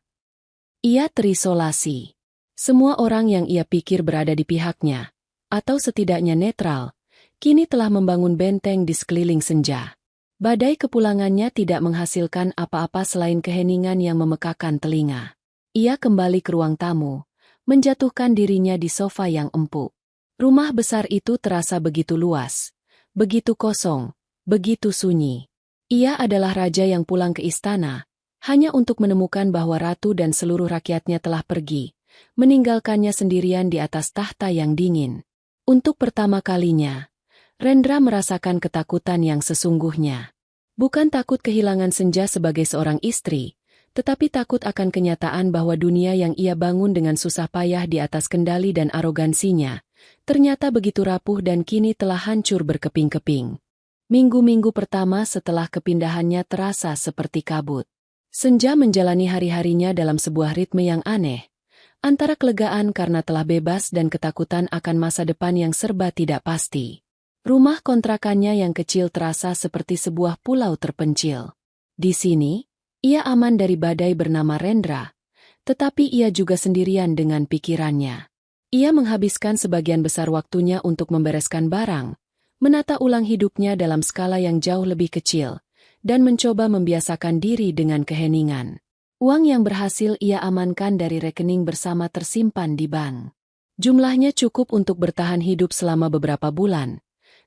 Ia terisolasi. Semua orang yang ia pikir berada di pihaknya, atau setidaknya netral, kini telah membangun benteng di sekeliling Senja. Badai kepulangannya tidak menghasilkan apa-apa selain keheningan yang memekakan telinga. Ia kembali ke ruang tamu, menjatuhkan dirinya di sofa yang empuk. Rumah besar itu terasa begitu luas, begitu kosong, begitu sunyi. Ia adalah raja yang pulang ke istana, hanya untuk menemukan bahwa ratu dan seluruh rakyatnya telah pergi, meninggalkannya sendirian di atas tahta yang dingin. Untuk pertama kalinya, Rendra merasakan ketakutan yang sesungguhnya. Bukan takut kehilangan Senja sebagai seorang istri, tetapi takut akan kenyataan bahwa dunia yang ia bangun dengan susah payah di atas kendali dan arogansinya, ternyata begitu rapuh dan kini telah hancur berkeping-keping. Minggu-minggu pertama setelah kepindahannya terasa seperti kabut. Senja menjalani hari-harinya dalam sebuah ritme yang aneh, antara kelegaan karena telah bebas dan ketakutan akan masa depan yang serba tidak pasti. Rumah kontrakannya yang kecil terasa seperti sebuah pulau terpencil. Di sini, ia aman dari badai bernama Rendra, tetapi ia juga sendirian dengan pikirannya. Ia menghabiskan sebagian besar waktunya untuk membereskan barang, menata ulang hidupnya dalam skala yang jauh lebih kecil, dan mencoba membiasakan diri dengan keheningan. Uang yang berhasil ia amankan dari rekening bersama tersimpan di bank. Jumlahnya cukup untuk bertahan hidup selama beberapa bulan,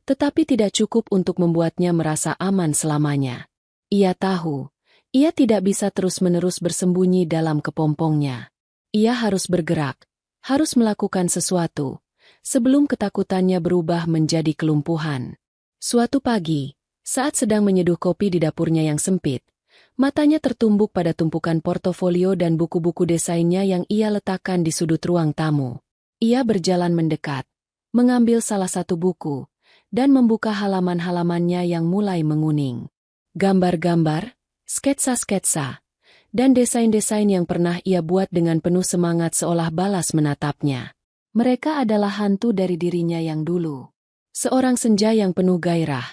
tetapi tidak cukup untuk membuatnya merasa aman selamanya. Ia tahu, ia tidak bisa terus-menerus bersembunyi dalam kepompongnya. Ia harus bergerak, harus melakukan sesuatu, sebelum ketakutannya berubah menjadi kelumpuhan. Suatu pagi, saat sedang menyeduh kopi di dapurnya yang sempit, matanya tertumbuk pada tumpukan portofolio dan buku-buku desainnya yang ia letakkan di sudut ruang tamu. Ia berjalan mendekat, mengambil salah satu buku, dan membuka halaman-halamannya yang mulai menguning. Gambar-gambar, sketsa-sketsa, dan desain-desain yang pernah ia buat dengan penuh semangat seolah balas menatapnya. Mereka adalah hantu dari dirinya yang dulu. Seorang senja yang penuh gairah,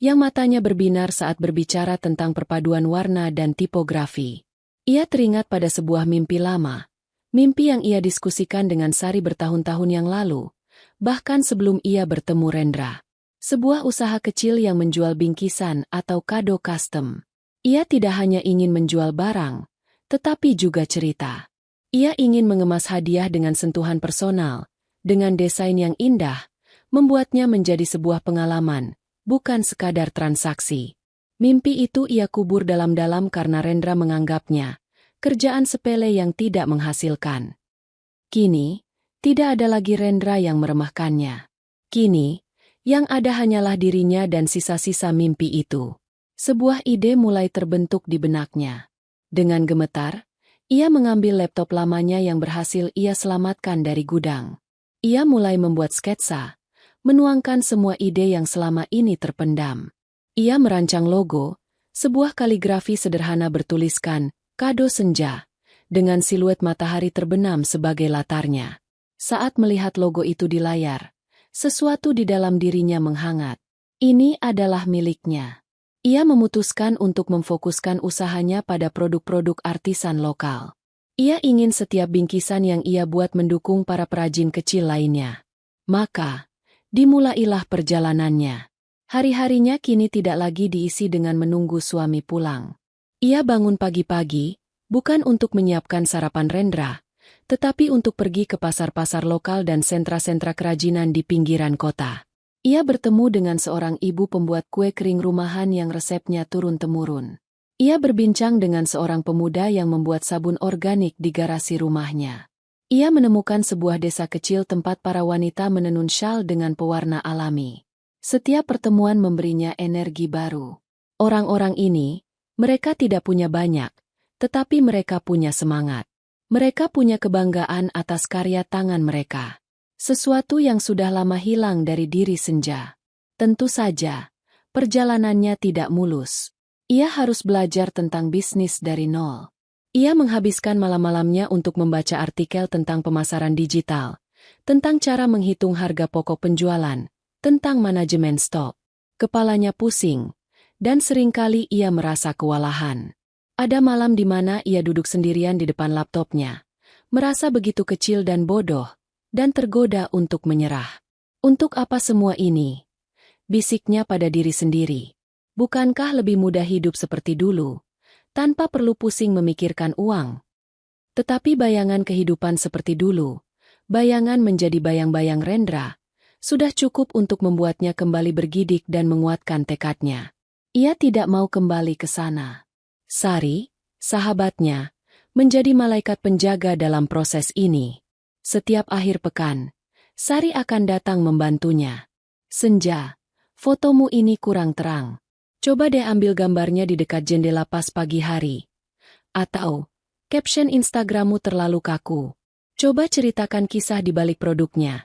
yang matanya berbinar saat berbicara tentang perpaduan warna dan tipografi. Ia teringat pada sebuah mimpi lama, mimpi yang ia diskusikan dengan Sari bertahun-tahun yang lalu, bahkan sebelum ia bertemu Rendra. Sebuah usaha kecil yang menjual bingkisan atau kado custom. Ia tidak hanya ingin menjual barang, tetapi juga cerita. Ia ingin mengemas hadiah dengan sentuhan personal, dengan desain yang indah, membuatnya menjadi sebuah pengalaman, bukan sekadar transaksi. Mimpi itu ia kubur dalam-dalam karena Rendra menganggapnya kerjaan sepele yang tidak menghasilkan. Kini, tidak ada lagi Rendra yang meremehkannya. Kini, yang ada hanyalah dirinya dan sisa-sisa mimpi itu. Sebuah ide mulai terbentuk di benaknya. Dengan gemetar, ia mengambil laptop lamanya yang berhasil ia selamatkan dari gudang. Ia mulai membuat sketsa, menuangkan semua ide yang selama ini terpendam. Ia merancang logo, sebuah kaligrafi sederhana bertuliskan, "Kado Senja", dengan siluet matahari terbenam sebagai latarnya. Saat melihat logo itu di layar, sesuatu di dalam dirinya menghangat. Ini adalah miliknya. Ia memutuskan untuk memfokuskan usahanya pada produk-produk artisan lokal. Ia ingin setiap bingkisan yang ia buat mendukung para perajin kecil lainnya. Maka, dimulailah perjalanannya. Hari-harinya kini tidak lagi diisi dengan menunggu suami pulang. Ia bangun pagi-pagi, bukan untuk menyiapkan sarapan Rendra, tetapi untuk pergi ke pasar-pasar lokal dan sentra-sentra kerajinan di pinggiran kota. Ia bertemu dengan seorang ibu pembuat kue kering rumahan yang resepnya turun-temurun. Ia berbincang dengan seorang pemuda yang membuat sabun organik di garasi rumahnya. Ia menemukan sebuah desa kecil tempat para wanita menenun syal dengan pewarna alami. Setiap pertemuan memberinya energi baru. Orang-orang ini, mereka tidak punya banyak, tetapi mereka punya semangat. Mereka punya kebanggaan atas karya tangan mereka. Sesuatu yang sudah lama hilang dari diri Senja. Tentu saja, perjalanannya tidak mulus. Ia harus belajar tentang bisnis dari nol. Ia menghabiskan malam-malamnya untuk membaca artikel tentang pemasaran digital, tentang cara menghitung harga pokok penjualan, tentang manajemen stok. Kepalanya pusing, dan seringkali ia merasa kewalahan. Ada malam di mana ia duduk sendirian di depan laptopnya, merasa begitu kecil dan bodoh, dan tergoda untuk menyerah. Untuk apa semua ini? Bisiknya pada diri sendiri. Bukankah lebih mudah hidup seperti dulu, tanpa perlu pusing memikirkan uang? Tetapi bayangan kehidupan seperti dulu, bayangan menjadi bayang-bayang Rendra, sudah cukup untuk membuatnya kembali bergidik dan menguatkan tekadnya. Ia tidak mau kembali ke sana. Sari, sahabatnya, menjadi malaikat penjaga dalam proses ini. Setiap akhir pekan, Sari akan datang membantunya. "Senja, fotomu ini kurang terang. Coba deh ambil gambarnya di dekat jendela pas pagi hari." Atau, "Caption Instagrammu terlalu kaku. Coba ceritakan kisah di balik produknya."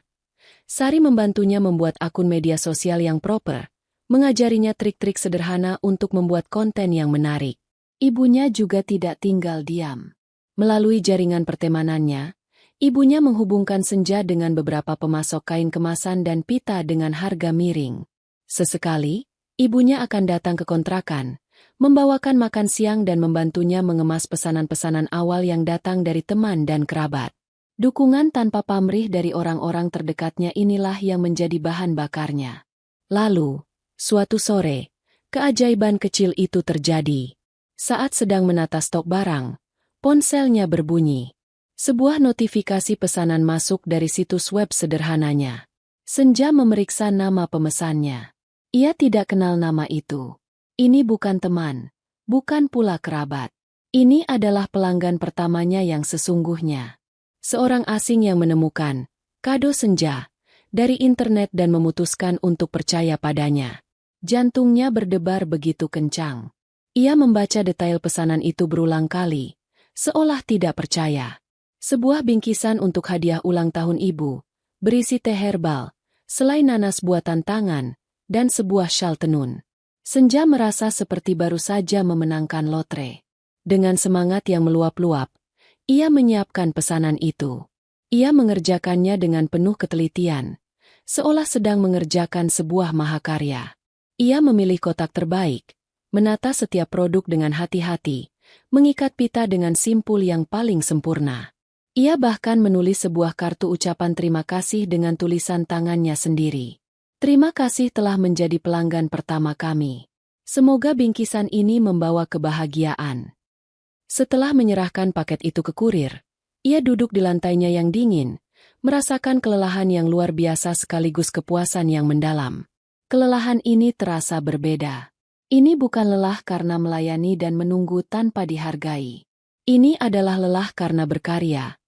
Sari membantunya membuat akun media sosial yang proper, mengajarinya trik-trik sederhana untuk membuat konten yang menarik. Ibunya juga tidak tinggal diam. Melalui jaringan pertemanannya, ibunya menghubungkan Senja dengan beberapa pemasok kain kemasan dan pita dengan harga miring. Sesekali, ibunya akan datang ke kontrakan, membawakan makan siang dan membantunya mengemas pesanan-pesanan awal yang datang dari teman dan kerabat. Dukungan tanpa pamrih dari orang-orang terdekatnya inilah yang menjadi bahan bakarnya. Lalu, suatu sore, keajaiban kecil itu terjadi. Saat sedang menata stok barang, ponselnya berbunyi. Sebuah notifikasi pesanan masuk dari situs web sederhananya. Senja memeriksa nama pemesannya. Ia tidak kenal nama itu. Ini bukan teman, bukan pula kerabat. Ini adalah pelanggan pertamanya yang sesungguhnya. Seorang asing yang menemukan kado Senja dari internet dan memutuskan untuk percaya padanya. Jantungnya berdebar begitu kencang. Ia membaca detail pesanan itu berulang kali, seolah tidak percaya. Sebuah bingkisan untuk hadiah ulang tahun ibu, berisi teh herbal, selai nanas buatan tangan, dan sebuah syal tenun. Senja merasa seperti baru saja memenangkan lotre. Dengan semangat yang meluap-luap, ia menyiapkan pesanan itu. Ia mengerjakannya dengan penuh ketelitian, seolah sedang mengerjakan sebuah mahakarya. Ia memilih kotak terbaik, menata setiap produk dengan hati-hati, mengikat pita dengan simpul yang paling sempurna. Ia bahkan menulis sebuah kartu ucapan terima kasih dengan tulisan tangannya sendiri. "Terima kasih telah menjadi pelanggan pertama kami. Semoga bingkisan ini membawa kebahagiaan." Setelah menyerahkan paket itu ke kurir, ia duduk di lantainya yang dingin, merasakan kelelahan yang luar biasa sekaligus kepuasan yang mendalam. Kelelahan ini terasa berbeda. Ini bukan lelah karena melayani dan menunggu tanpa dihargai. Ini adalah lelah karena berkarya.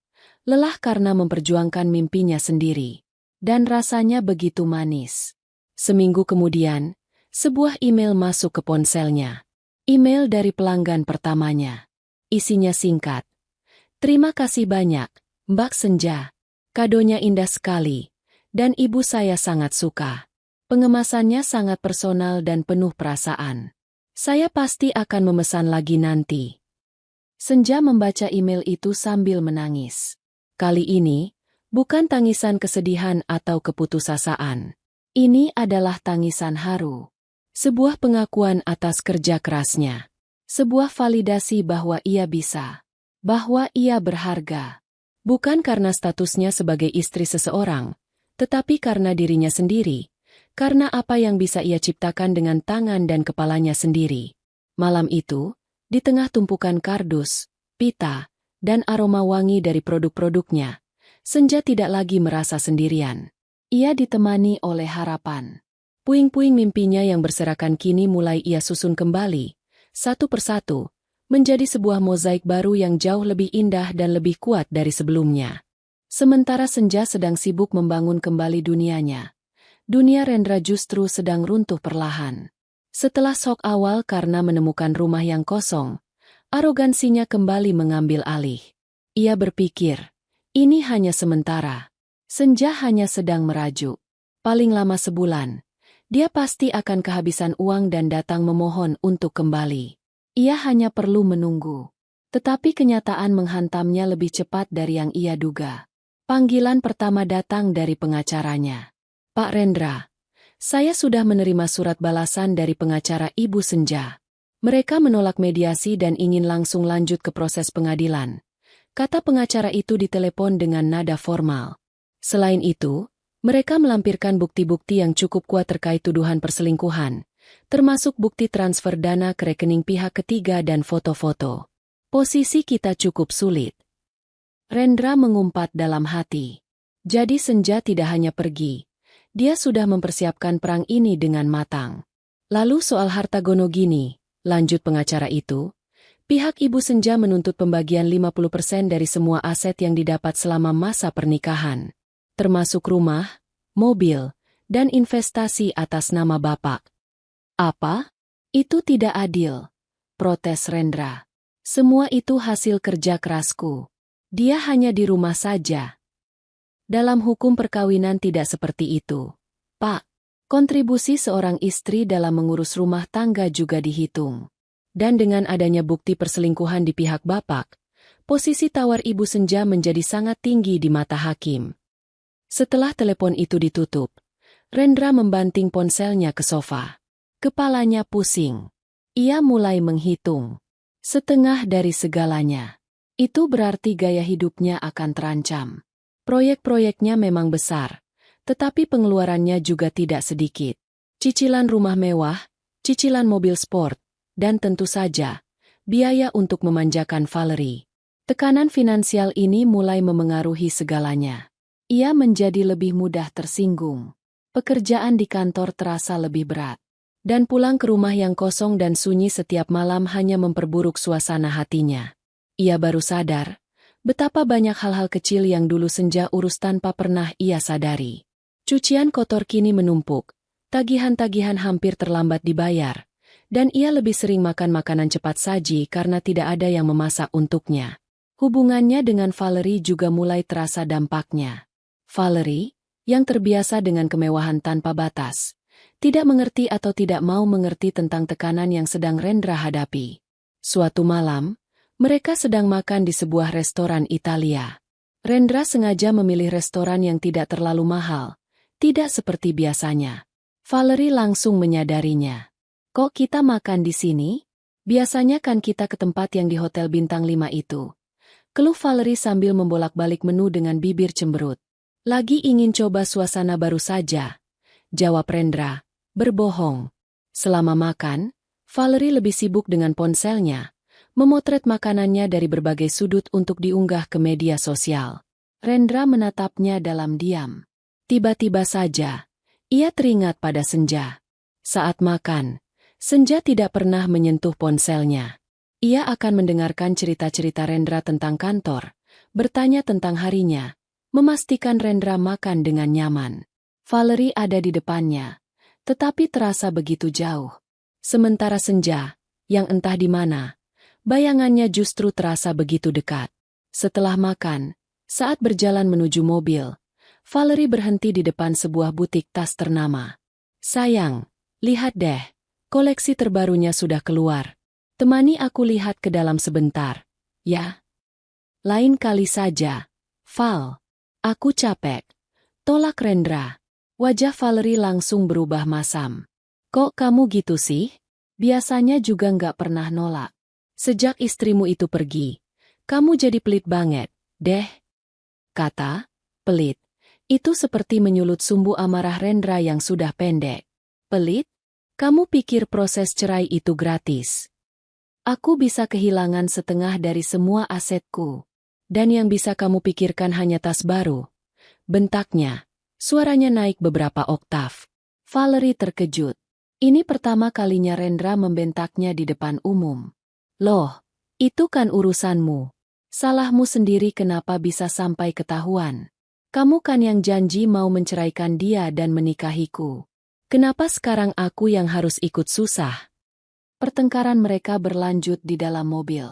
Lelah karena memperjuangkan mimpinya sendiri. Dan rasanya begitu manis. Seminggu kemudian, sebuah email masuk ke ponselnya. Email dari pelanggan pertamanya. Isinya singkat. "Terima kasih banyak, Mbak Senja. Kadonya indah sekali, dan ibu saya sangat suka. Pengemasannya sangat personal dan penuh perasaan. Saya pasti akan memesan lagi nanti." Senja membaca email itu sambil menangis. Kali ini, bukan tangisan kesedihan atau keputusasaan. Ini adalah tangisan haru. Sebuah pengakuan atas kerja kerasnya. Sebuah validasi bahwa ia bisa. Bahwa ia berharga. Bukan karena statusnya sebagai istri seseorang, tetapi karena dirinya sendiri. Karena apa yang bisa ia ciptakan dengan tangan dan kepalanya sendiri. Malam itu, di tengah tumpukan kardus, pita, dan aroma wangi dari produk-produknya, Senja tidak lagi merasa sendirian. Ia ditemani oleh harapan. Puing-puing mimpinya yang berserakan kini mulai ia susun kembali, satu persatu, menjadi sebuah mozaik baru yang jauh lebih indah dan lebih kuat dari sebelumnya. Sementara Senja sedang sibuk membangun kembali dunianya, dunia Rendra justru sedang runtuh perlahan. Setelah shock awal karena menemukan rumah yang kosong, arogansinya kembali mengambil alih. Ia berpikir, ini hanya sementara. Senja hanya sedang merajuk. Paling lama sebulan. Dia pasti akan kehabisan uang dan datang memohon untuk kembali. Ia hanya perlu menunggu. Tetapi kenyataan menghantamnya lebih cepat dari yang ia duga. Panggilan pertama datang dari pengacaranya. "Pak Rendra, saya sudah menerima surat balasan dari pengacara Ibu Senja. Mereka menolak mediasi dan ingin langsung lanjut ke proses pengadilan," kata pengacara itu di telepon dengan nada formal. Selain itu, mereka melampirkan bukti-bukti yang cukup kuat terkait tuduhan perselingkuhan, termasuk bukti transfer dana ke rekening pihak ketiga dan foto-foto. "Posisi kita cukup sulit," Rendra mengumpat dalam hati. Jadi Senja tidak hanya pergi, dia sudah mempersiapkan perang ini dengan matang. "Lalu soal harta Gonogini," lanjut pengacara itu, "pihak Ibu Senja menuntut pembagian 50% dari semua aset yang didapat selama masa pernikahan, termasuk rumah, mobil, dan investasi atas nama Bapak." "Apa? Itu tidak adil," protes Rendra. "Semua itu hasil kerja kerasku. Dia hanya di rumah saja." "Dalam hukum perkawinan tidak seperti itu, Pak. Kontribusi seorang istri dalam mengurus rumah tangga juga dihitung. Dan dengan adanya bukti perselingkuhan di pihak Bapak, posisi tawar Ibu Senja menjadi sangat tinggi di mata hakim." Setelah telepon itu ditutup, Rendra membanting ponselnya ke sofa. Kepalanya pusing. Ia mulai menghitung. Setengah dari segalanya. Itu berarti gaya hidupnya akan terancam. Proyek-proyeknya memang besar, tetapi pengeluarannya juga tidak sedikit. Cicilan rumah mewah, cicilan mobil sport, dan tentu saja, biaya untuk memanjakan Valerie. Tekanan finansial ini mulai memengaruhi segalanya. Ia menjadi lebih mudah tersinggung. Pekerjaan di kantor terasa lebih berat. Dan pulang ke rumah yang kosong dan sunyi setiap malam hanya memperburuk suasana hatinya. Ia baru sadar, betapa banyak hal-hal kecil yang dulu Senja urus tanpa pernah ia sadari. Cucian kotor kini menumpuk, tagihan-tagihan hampir terlambat dibayar, dan ia lebih sering makan makanan cepat saji karena tidak ada yang memasak untuknya. Hubungannya dengan Valerie juga mulai terasa dampaknya. Valerie, yang terbiasa dengan kemewahan tanpa batas, tidak mengerti atau tidak mau mengerti tentang tekanan yang sedang Rendra hadapi. Suatu malam, mereka sedang makan di sebuah restoran Italia. Rendra sengaja memilih restoran yang tidak terlalu mahal, tidak seperti biasanya. Valerie langsung menyadarinya. "Kok kita makan di sini? Biasanya kan kita ke tempat yang di Hotel Bintang 5 itu." Keluh Valerie sambil membolak-balik menu dengan bibir cemberut. "Lagi ingin coba suasana baru saja," jawab Rendra, berbohong. Selama makan, Valerie lebih sibuk dengan ponselnya, memotret makanannya dari berbagai sudut untuk diunggah ke media sosial. Rendra menatapnya dalam diam. Tiba-tiba saja, ia teringat pada Senja. Saat makan, Senja tidak pernah menyentuh ponselnya. Ia akan mendengarkan cerita-cerita Rendra tentang kantor, bertanya tentang harinya, memastikan Rendra makan dengan nyaman. Valerie ada di depannya, tetapi terasa begitu jauh. Sementara Senja, yang entah di mana, bayangannya justru terasa begitu dekat. Setelah makan, saat berjalan menuju mobil, Valerie berhenti di depan sebuah butik tas ternama. Sayang, lihat deh, koleksi terbarunya sudah keluar. Temani aku lihat ke dalam sebentar, ya? Lain kali saja, Val. Aku capek. Tolak Rendra. Wajah Valerie langsung berubah masam. Kok kamu gitu sih? Biasanya juga nggak pernah nolak. Sejak istrimu itu pergi, kamu jadi pelit banget, deh. Kata, pelit. Itu seperti menyulut sumbu amarah Rendra yang sudah pendek. Pelit? Kamu pikir proses cerai itu gratis? Aku bisa kehilangan setengah dari semua asetku. Dan yang bisa kamu pikirkan hanya tas baru. Bentaknya. Suaranya naik beberapa oktav. Valerie terkejut. Ini pertama kalinya Rendra membentaknya di depan umum. Loh, itu kan urusanmu. Salahmu sendiri kenapa bisa sampai ketahuan. Kamu kan yang janji mau menceraikan dia dan menikahiku. Kenapa sekarang aku yang harus ikut susah? Pertengkaran mereka berlanjut di dalam mobil.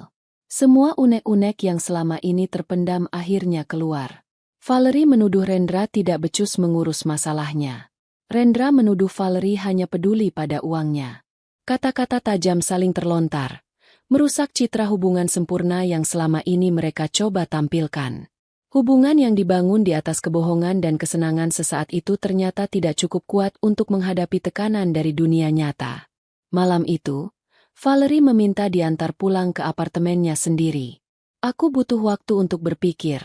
Semua unek-unek yang selama ini terpendam akhirnya keluar. Valerie menuduh Rendra tidak becus mengurus masalahnya. Rendra menuduh Valerie hanya peduli pada uangnya. Kata-kata tajam saling terlontar, merusak citra hubungan sempurna yang selama ini mereka coba tampilkan. Hubungan yang dibangun di atas kebohongan dan kesenangan sesaat itu ternyata tidak cukup kuat untuk menghadapi tekanan dari dunia nyata. Malam itu, Valerie meminta diantar pulang ke apartemennya sendiri. Aku butuh waktu untuk berpikir,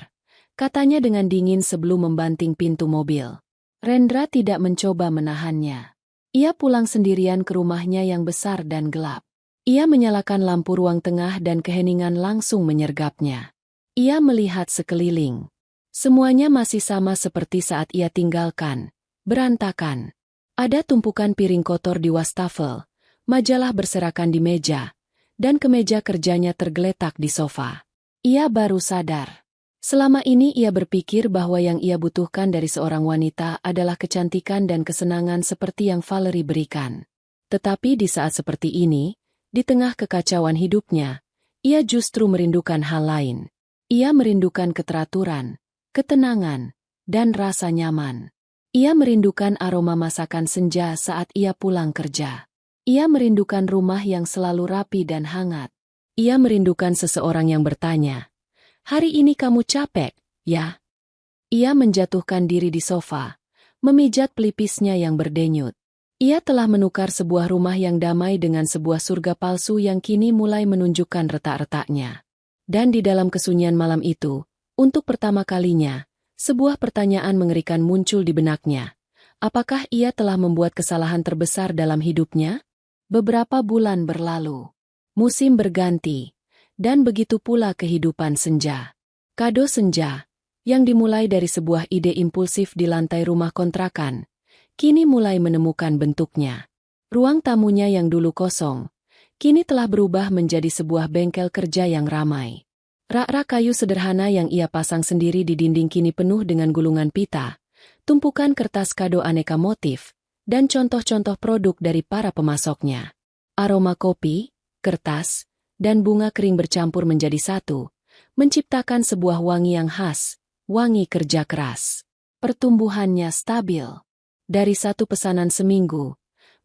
katanya dengan dingin sebelum membanting pintu mobil. Rendra tidak mencoba menahannya. Ia pulang sendirian ke rumahnya yang besar dan gelap. Ia menyalakan lampu ruang tengah dan keheningan langsung menyergapnya. Ia melihat sekeliling. Semuanya masih sama seperti saat ia tinggalkan. Berantakan. Ada tumpukan piring kotor di wastafel, majalah berserakan di meja, dan kemeja kerjanya tergeletak di sofa. Ia baru sadar. Selama ini ia berpikir bahwa yang ia butuhkan dari seorang wanita adalah kecantikan dan kesenangan seperti yang Valerie berikan. Tetapi di saat seperti ini, di tengah kekacauan hidupnya, ia justru merindukan hal lain. Ia merindukan keteraturan, ketenangan, dan rasa nyaman. Ia merindukan aroma masakan Senja saat ia pulang kerja. Ia merindukan rumah yang selalu rapi dan hangat. Ia merindukan seseorang yang bertanya, "Hari ini kamu capek, ya?" Ia menjatuhkan diri di sofa, memijat pelipisnya yang berdenyut. Ia telah menukar sebuah rumah yang damai dengan sebuah surga palsu yang kini mulai menunjukkan retak-retaknya. Dan di dalam kesunyian malam itu, untuk pertama kalinya, sebuah pertanyaan mengerikan muncul di benaknya. Apakah ia telah membuat kesalahan terbesar dalam hidupnya? Beberapa bulan berlalu. Musim berganti. Dan begitu pula kehidupan Senja. Kado Senja, yang dimulai dari sebuah ide impulsif di lantai rumah kontrakan, kini mulai menemukan bentuknya. Ruang tamunya yang dulu kosong, kini telah berubah menjadi sebuah bengkel kerja yang ramai. Rak-rak kayu sederhana yang ia pasang sendiri di dinding kini penuh dengan gulungan pita, tumpukan kertas kado aneka motif, dan contoh-contoh produk dari para pemasoknya. Aroma kopi, kertas, dan bunga kering bercampur menjadi satu, menciptakan sebuah wangi yang khas, wangi kerja keras. Pertumbuhannya stabil. Dari satu pesanan seminggu,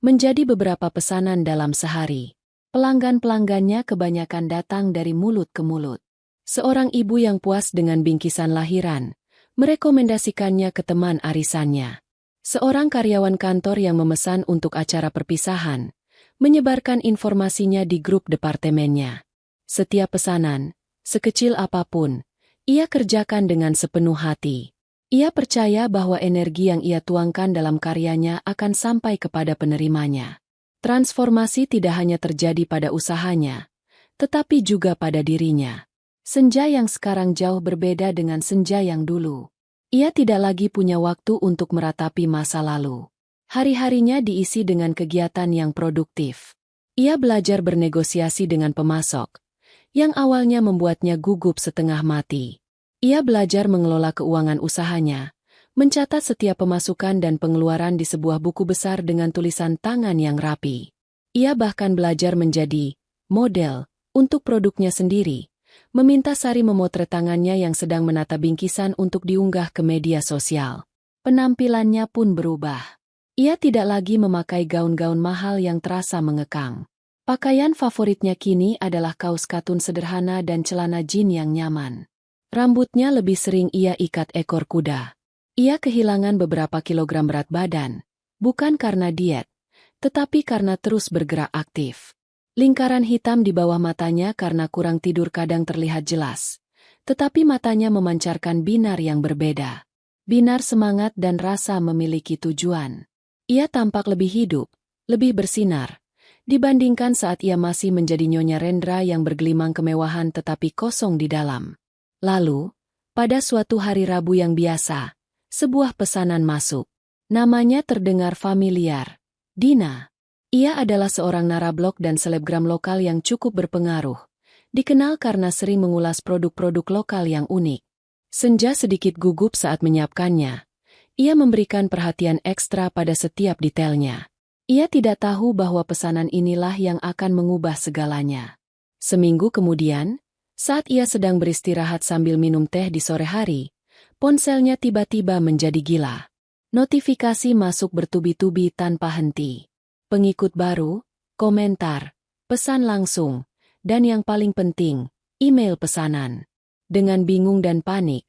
menjadi beberapa pesanan dalam sehari. Pelanggan-pelanggannya kebanyakan datang dari mulut ke mulut. Seorang ibu yang puas dengan bingkisan lahiran, merekomendasikannya ke teman arisannya. Seorang karyawan kantor yang memesan untuk acara perpisahan, menyebarkan informasinya di grup departemennya. Setiap pesanan, sekecil apapun, ia kerjakan dengan sepenuh hati. Ia percaya bahwa energi yang ia tuangkan dalam karyanya akan sampai kepada penerimanya. Transformasi tidak hanya terjadi pada usahanya, tetapi juga pada dirinya. Senja yang sekarang jauh berbeda dengan Senja yang dulu. Ia tidak lagi punya waktu untuk meratapi masa lalu. Hari-harinya diisi dengan kegiatan yang produktif. Ia belajar bernegosiasi dengan pemasok, yang awalnya membuatnya gugup setengah mati. Ia belajar mengelola keuangan usahanya, mencatat setiap pemasukan dan pengeluaran di sebuah buku besar dengan tulisan tangan yang rapi. Ia bahkan belajar menjadi model untuk produknya sendiri, meminta Sari memotret tangannya yang sedang menata bingkisan untuk diunggah ke media sosial. Penampilannya pun berubah. Ia tidak lagi memakai gaun-gaun mahal yang terasa mengekang. Pakaian favoritnya kini adalah kaos katun sederhana dan celana jin yang nyaman. Rambutnya lebih sering ia ikat ekor kuda. Ia kehilangan beberapa kilogram berat badan, bukan karena diet, tetapi karena terus bergerak aktif. Lingkaran hitam di bawah matanya karena kurang tidur kadang terlihat jelas, tetapi matanya memancarkan binar yang berbeda. Binar semangat dan rasa memiliki tujuan. Ia tampak lebih hidup, lebih bersinar, dibandingkan saat ia masih menjadi Nyonya Rendra yang bergelimang kemewahan tetapi kosong di dalam. Lalu, pada suatu hari Rabu yang biasa, sebuah pesanan masuk. Namanya terdengar familiar. Dina. Ia adalah seorang narablog dan selebgram lokal yang cukup berpengaruh. Dikenal karena sering mengulas produk-produk lokal yang unik. Senja sedikit gugup saat menyiapkannya. Ia memberikan perhatian ekstra pada setiap detailnya. Ia tidak tahu bahwa pesanan inilah yang akan mengubah segalanya. Seminggu kemudian, saat ia sedang beristirahat sambil minum teh di sore hari, ponselnya tiba-tiba menjadi gila. Notifikasi masuk bertubi-tubi tanpa henti. Pengikut baru, komentar, pesan langsung, dan yang paling penting, email pesanan. Dengan bingung dan panik,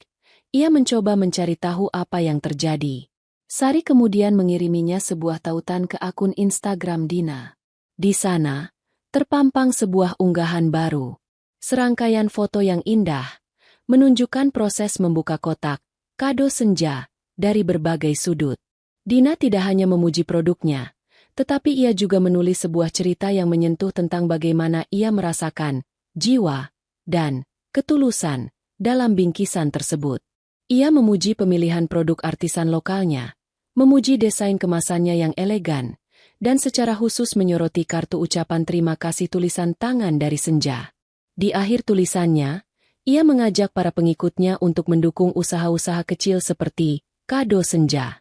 ia mencoba mencari tahu apa yang terjadi. Sari kemudian mengiriminya sebuah tautan ke akun Instagram Dina. Di sana, terpampang sebuah unggahan baru. Serangkaian foto yang indah, menunjukkan proses membuka kotak, kado senja, dari berbagai sudut. Dina tidak hanya memuji produknya, tetapi ia juga menulis sebuah cerita yang menyentuh tentang bagaimana ia merasakan jiwa dan ketulusan dalam bingkisan tersebut. Ia memuji pemilihan produk artisan lokalnya, memuji desain kemasannya yang elegan, dan secara khusus menyoroti kartu ucapan terima kasih tulisan tangan dari Senja. Di akhir tulisannya, ia mengajak para pengikutnya untuk mendukung usaha-usaha kecil seperti kado Senja.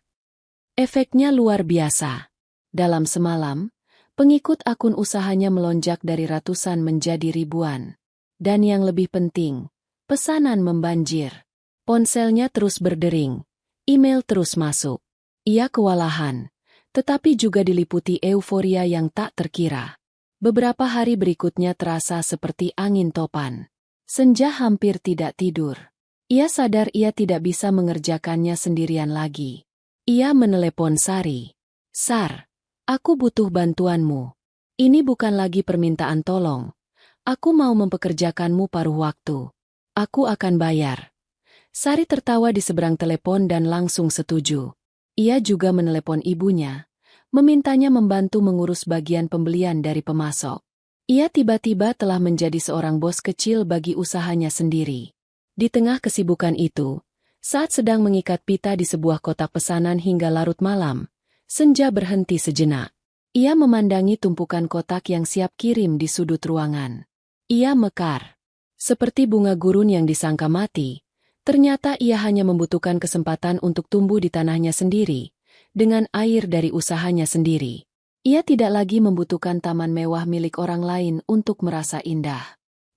Efeknya luar biasa. Dalam semalam, pengikut akun usahanya melonjak dari ratusan menjadi ribuan. Dan yang lebih penting, pesanan membanjir. Ponselnya terus berdering, email terus masuk. Ia kewalahan, tetapi juga diliputi euforia yang tak terkira. Beberapa hari berikutnya terasa seperti angin topan. Senja hampir tidak tidur. Ia sadar ia tidak bisa mengerjakannya sendirian lagi. Ia menelepon Sari. Sar, aku butuh bantuanmu. Ini bukan lagi permintaan tolong. Aku mau mempekerjakanmu paruh waktu. Aku akan bayar. Sari tertawa di seberang telepon dan langsung setuju. Ia juga menelepon ibunya, memintanya membantu mengurus bagian pembelian dari pemasok. Ia tiba-tiba telah menjadi seorang bos kecil bagi usahanya sendiri. Di tengah kesibukan itu, saat sedang mengikat pita di sebuah kotak pesanan hingga larut malam, Senja berhenti sejenak. Ia memandangi tumpukan kotak yang siap kirim di sudut ruangan. Ia mekar. Seperti bunga gurun yang disangka mati, ternyata ia hanya membutuhkan kesempatan untuk tumbuh di tanahnya sendiri, dengan air dari usahanya sendiri. Ia tidak lagi membutuhkan taman mewah milik orang lain untuk merasa indah.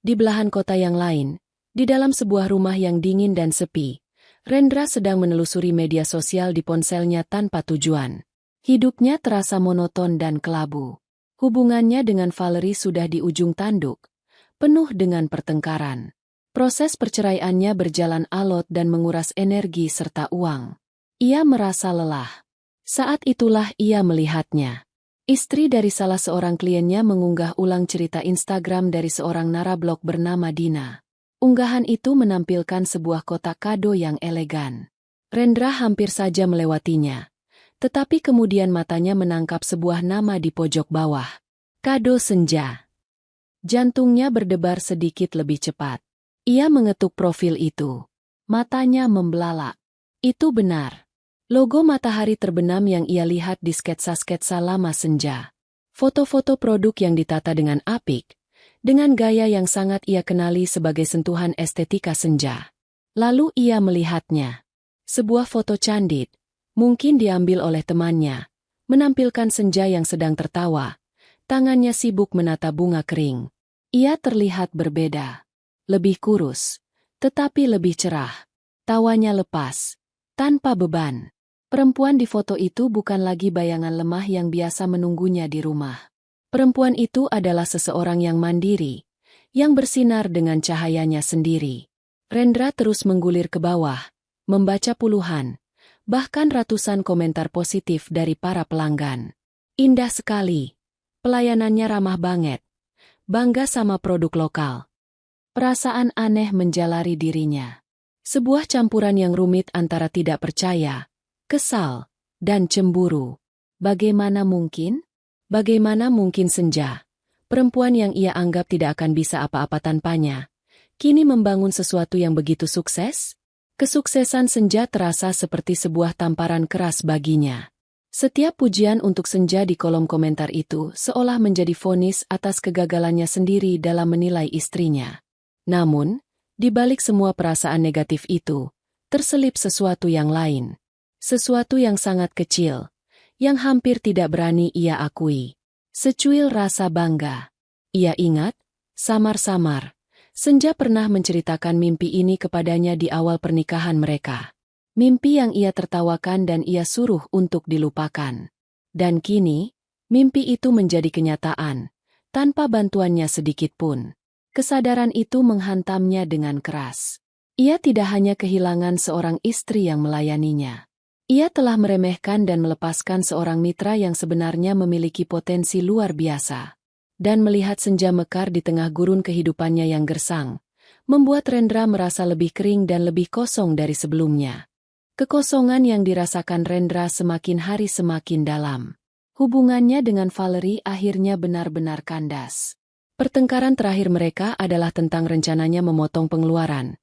Di belahan kota yang lain, di dalam sebuah rumah yang dingin dan sepi, Rendra sedang menelusuri media sosial di ponselnya tanpa tujuan. Hidupnya terasa monoton dan kelabu. Hubungannya dengan Valerie sudah di ujung tanduk, penuh dengan pertengkaran. Proses perceraiannya berjalan alot dan menguras energi serta uang. Ia merasa lelah. Saat itulah ia melihatnya. Istri dari salah seorang kliennya mengunggah ulang cerita Instagram dari seorang narablog bernama Dina. Unggahan itu menampilkan sebuah kotak kado yang elegan. Rendra hampir saja melewatinya. Tetapi kemudian matanya menangkap sebuah nama di pojok bawah. Kado Senja. Jantungnya berdebar sedikit lebih cepat. Ia mengetuk profil itu. Matanya membelalak. Itu benar. Logo matahari terbenam yang ia lihat di sketsa-sketsa lama Senja. Foto-foto produk yang ditata dengan apik, dengan gaya yang sangat ia kenali sebagai sentuhan estetika Senja. Lalu ia melihatnya. Sebuah foto candid, mungkin diambil oleh temannya, menampilkan senja yang sedang tertawa. Tangannya sibuk menata bunga kering. Ia terlihat berbeda. Lebih kurus, tetapi lebih cerah. Tawanya lepas, tanpa beban. Perempuan di foto itu bukan lagi bayangan lemah yang biasa menunggunya di rumah. Perempuan itu adalah seseorang yang mandiri, yang bersinar dengan cahayanya sendiri. Rendra terus menggulir ke bawah, membaca puluhan, bahkan ratusan komentar positif dari para pelanggan. Indah sekali. Pelayanannya ramah banget. Bangga sama produk lokal. Perasaan aneh menjalari dirinya. Sebuah campuran yang rumit antara tidak percaya, kesal, dan cemburu. Bagaimana mungkin? Bagaimana mungkin Senja, perempuan yang ia anggap tidak akan bisa apa-apa tanpanya, kini membangun sesuatu yang begitu sukses? Kesuksesan Senja terasa seperti sebuah tamparan keras baginya. Setiap pujian untuk Senja di kolom komentar itu seolah menjadi vonis atas kegagalannya sendiri dalam menilai istrinya. Namun, di balik semua perasaan negatif itu, terselip sesuatu yang lain. Sesuatu yang sangat kecil, yang hampir tidak berani ia akui. Secuil rasa bangga. Ia ingat, samar-samar, Senja pernah menceritakan mimpi ini kepadanya di awal pernikahan mereka. Mimpi yang ia tertawakan dan ia suruh untuk dilupakan. Dan kini, mimpi itu menjadi kenyataan, tanpa bantuannya sedikit pun. Kesadaran itu menghantamnya dengan keras. Ia tidak hanya kehilangan seorang istri yang melayaninya. Ia telah meremehkan dan melepaskan seorang mitra yang sebenarnya memiliki potensi luar biasa. Dan melihat Senja mekar di tengah gurun kehidupannya yang gersang, membuat Rendra merasa lebih kering dan lebih kosong dari sebelumnya. Kekosongan yang dirasakan Rendra semakin hari semakin dalam. Hubungannya dengan Valerie akhirnya benar-benar kandas. Pertengkaran terakhir mereka adalah tentang rencananya memotong pengeluaran,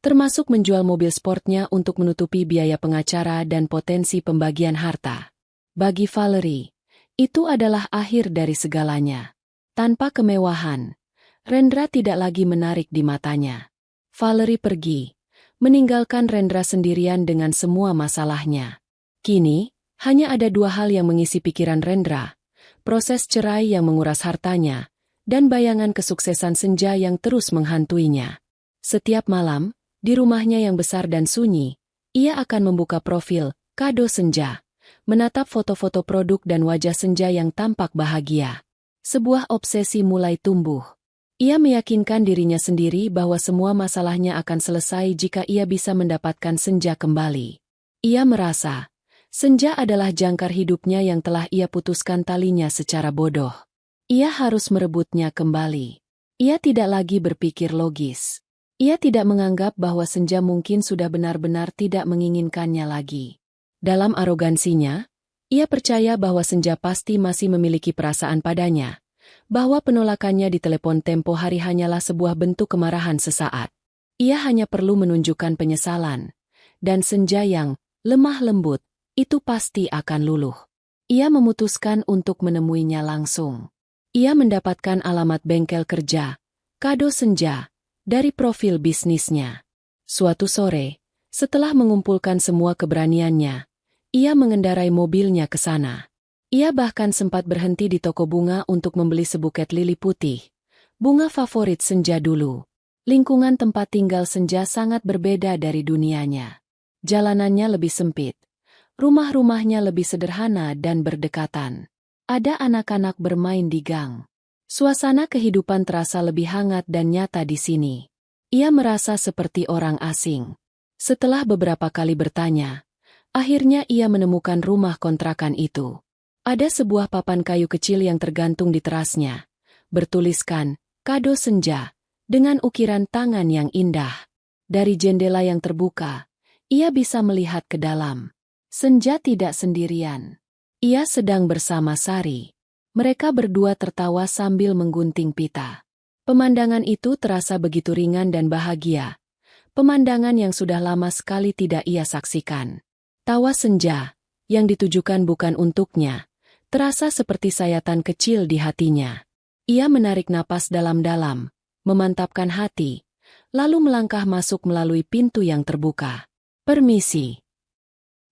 termasuk menjual mobil sportnya untuk menutupi biaya pengacara dan potensi pembagian harta. Bagi Valerie, itu adalah akhir dari segalanya. Tanpa kemewahan, Rendra tidak lagi menarik di matanya. Valerie pergi, meninggalkan Rendra sendirian dengan semua masalahnya. Kini, hanya ada dua hal yang mengisi pikiran Rendra, proses cerai yang menguras hartanya, dan bayangan kesuksesan Senja yang terus menghantuinya. Setiap malam, di rumahnya yang besar dan sunyi, ia akan membuka profil Kado Senja, menatap foto-foto produk dan wajah Senja yang tampak bahagia. Sebuah obsesi mulai tumbuh. Ia meyakinkan dirinya sendiri bahwa semua masalahnya akan selesai jika ia bisa mendapatkan Senja kembali. Ia merasa, Senja adalah jangkar hidupnya yang telah ia putuskan talinya secara bodoh. Ia harus merebutnya kembali. Ia tidak lagi berpikir logis. Ia tidak menganggap bahwa Senja mungkin sudah benar-benar tidak menginginkannya lagi. Dalam arogansinya, ia percaya bahwa Senja pasti masih memiliki perasaan padanya, bahwa penolakannya di telepon tempo hari hanyalah sebuah bentuk kemarahan sesaat. Ia hanya perlu menunjukkan penyesalan, dan Senja yang lemah lembut, itu pasti akan luluh. Ia memutuskan untuk menemuinya langsung. Ia mendapatkan alamat bengkel kerja, Kado Senja, dari profil bisnisnya. Suatu sore, setelah mengumpulkan semua keberaniannya, ia mengendarai mobilnya ke sana. Ia bahkan sempat berhenti di toko bunga untuk membeli sebuket lili putih, bunga favorit Senja dulu. Lingkungan tempat tinggal Senja sangat berbeda dari dunianya. Jalanannya lebih sempit, rumah-rumahnya lebih sederhana dan berdekatan. Ada anak-anak bermain di gang. Suasana kehidupan terasa lebih hangat dan nyata di sini. Ia merasa seperti orang asing. Setelah beberapa kali bertanya, akhirnya ia menemukan rumah kontrakan itu. Ada sebuah papan kayu kecil yang tergantung di terasnya, bertuliskan, Kado Senja, dengan ukiran tangan yang indah. Dari jendela yang terbuka, ia bisa melihat ke dalam. Senja tidak sendirian. Ia sedang bersama Sari. Mereka berdua tertawa sambil menggunting pita. Pemandangan itu terasa begitu ringan dan bahagia. Pemandangan yang sudah lama sekali tidak ia saksikan. Tawa Senja, yang ditujukan bukan untuknya, terasa seperti sayatan kecil di hatinya. Ia menarik napas dalam-dalam, memantapkan hati, lalu melangkah masuk melalui pintu yang terbuka. Permisi.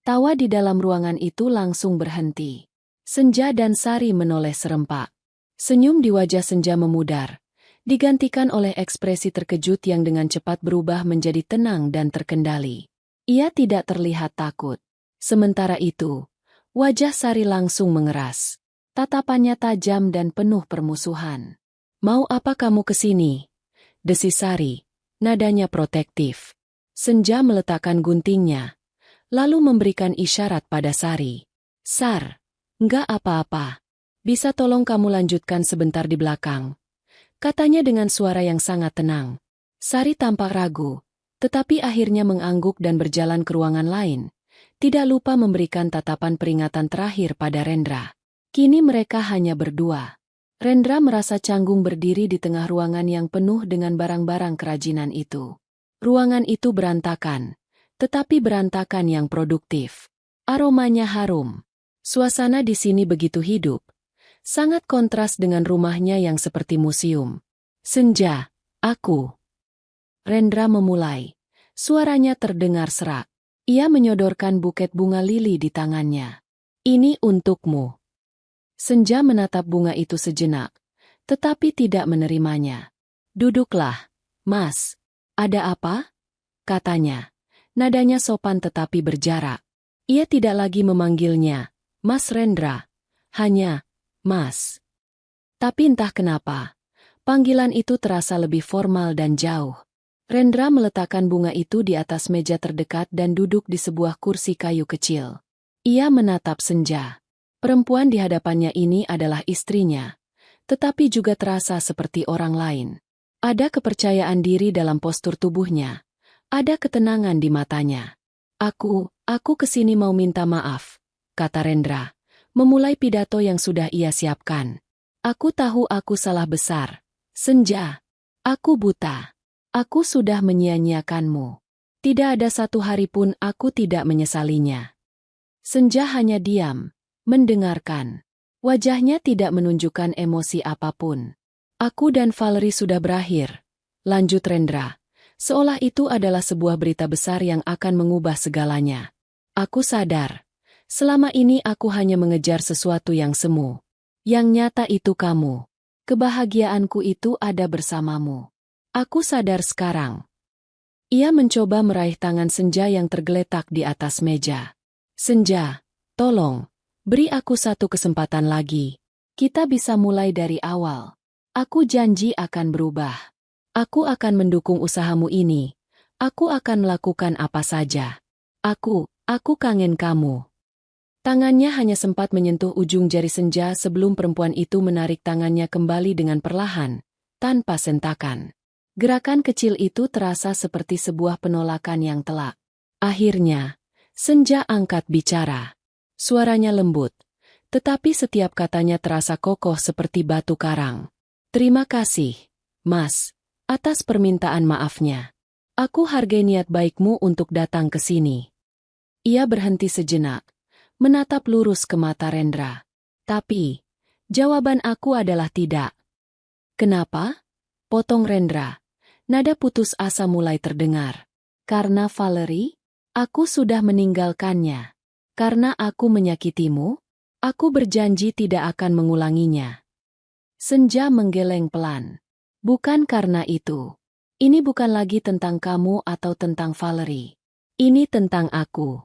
Tawa di dalam ruangan itu langsung berhenti. Senja dan Sari menoleh serempak. Senyum di wajah Senja memudar, digantikan oleh ekspresi terkejut yang dengan cepat berubah menjadi tenang dan terkendali. Ia tidak terlihat takut. Sementara itu, wajah Sari langsung mengeras. Tatapannya tajam dan penuh permusuhan. "Mau apa kamu kesini?" desis Sari, nadanya protektif. Senja meletakkan guntingnya, lalu memberikan isyarat pada Sari. "Sar, enggak apa-apa. Bisa tolong kamu lanjutkan sebentar di belakang?" katanya dengan suara yang sangat tenang. Sari tampak ragu, tetapi akhirnya mengangguk dan berjalan ke ruangan lain, tidak lupa memberikan tatapan peringatan terakhir pada Rendra. Kini mereka hanya berdua. Rendra merasa canggung berdiri di tengah ruangan yang penuh dengan barang-barang kerajinan itu. Ruangan itu berantakan, tetapi berantakan yang produktif. Aromanya harum. Suasana di sini begitu hidup. Sangat kontras dengan rumahnya yang seperti museum. "Senja, aku." Rendra memulai. Suaranya terdengar serak. Ia menyodorkan buket bunga lili di tangannya. "Ini untukmu." Senja menatap bunga itu sejenak, tetapi tidak menerimanya. "Duduklah, Mas." "Ada apa?" katanya. Nadanya sopan tetapi berjarak. Ia tidak lagi memanggilnya Mas Rendra, hanya Mas. Tapi entah kenapa, panggilan itu terasa lebih formal dan jauh. Rendra meletakkan bunga itu di atas meja terdekat dan duduk di sebuah kursi kayu kecil. Ia menatap Senja. Perempuan di hadapannya ini adalah istrinya, tetapi juga terasa seperti orang lain. Ada kepercayaan diri dalam postur tubuhnya. Ada ketenangan di matanya. Aku kesini mau minta maaf," kata Rendra, memulai pidato yang sudah ia siapkan. "Aku tahu aku salah besar. Senja. Aku buta. Aku sudah menyia-nyiakanmu. Tidak ada satu hari pun aku tidak menyesalinya." Senja hanya diam, mendengarkan. Wajahnya tidak menunjukkan emosi apapun. "Aku dan Valerie sudah berakhir," lanjut Rendra, seolah itu adalah sebuah berita besar yang akan mengubah segalanya. "Aku sadar, selama ini aku hanya mengejar sesuatu yang semu. Yang nyata itu kamu. Kebahagiaanku itu ada bersamamu. Aku sadar sekarang." Ia mencoba meraih tangan Senja yang tergeletak di atas meja. "Senja, tolong, beri aku satu kesempatan lagi. Kita bisa mulai dari awal. Aku janji akan berubah. Aku akan mendukung usahamu ini. Aku akan melakukan apa saja. Aku kangen kamu." Tangannya hanya sempat menyentuh ujung jari Senja sebelum perempuan itu menarik tangannya kembali dengan perlahan, tanpa sentakan. Gerakan kecil itu terasa seperti sebuah penolakan yang telak. Akhirnya, Senja angkat bicara. Suaranya lembut, tetapi setiap katanya terasa kokoh seperti batu karang. "Terima kasih, Mas, atas permintaan maafnya. Aku hargai niat baikmu untuk datang ke sini." Ia berhenti sejenak, menatap lurus ke mata Rendra. "Tapi, jawaban aku adalah tidak." "Kenapa?" potong Rendra. Nada putus asa mulai terdengar. "Karena Valerie? Aku sudah meninggalkannya. Karena aku menyakitimu? Aku berjanji tidak akan mengulanginya." Senja menggeleng pelan. "Bukan karena itu. Ini bukan lagi tentang kamu atau tentang Valerie. Ini tentang aku."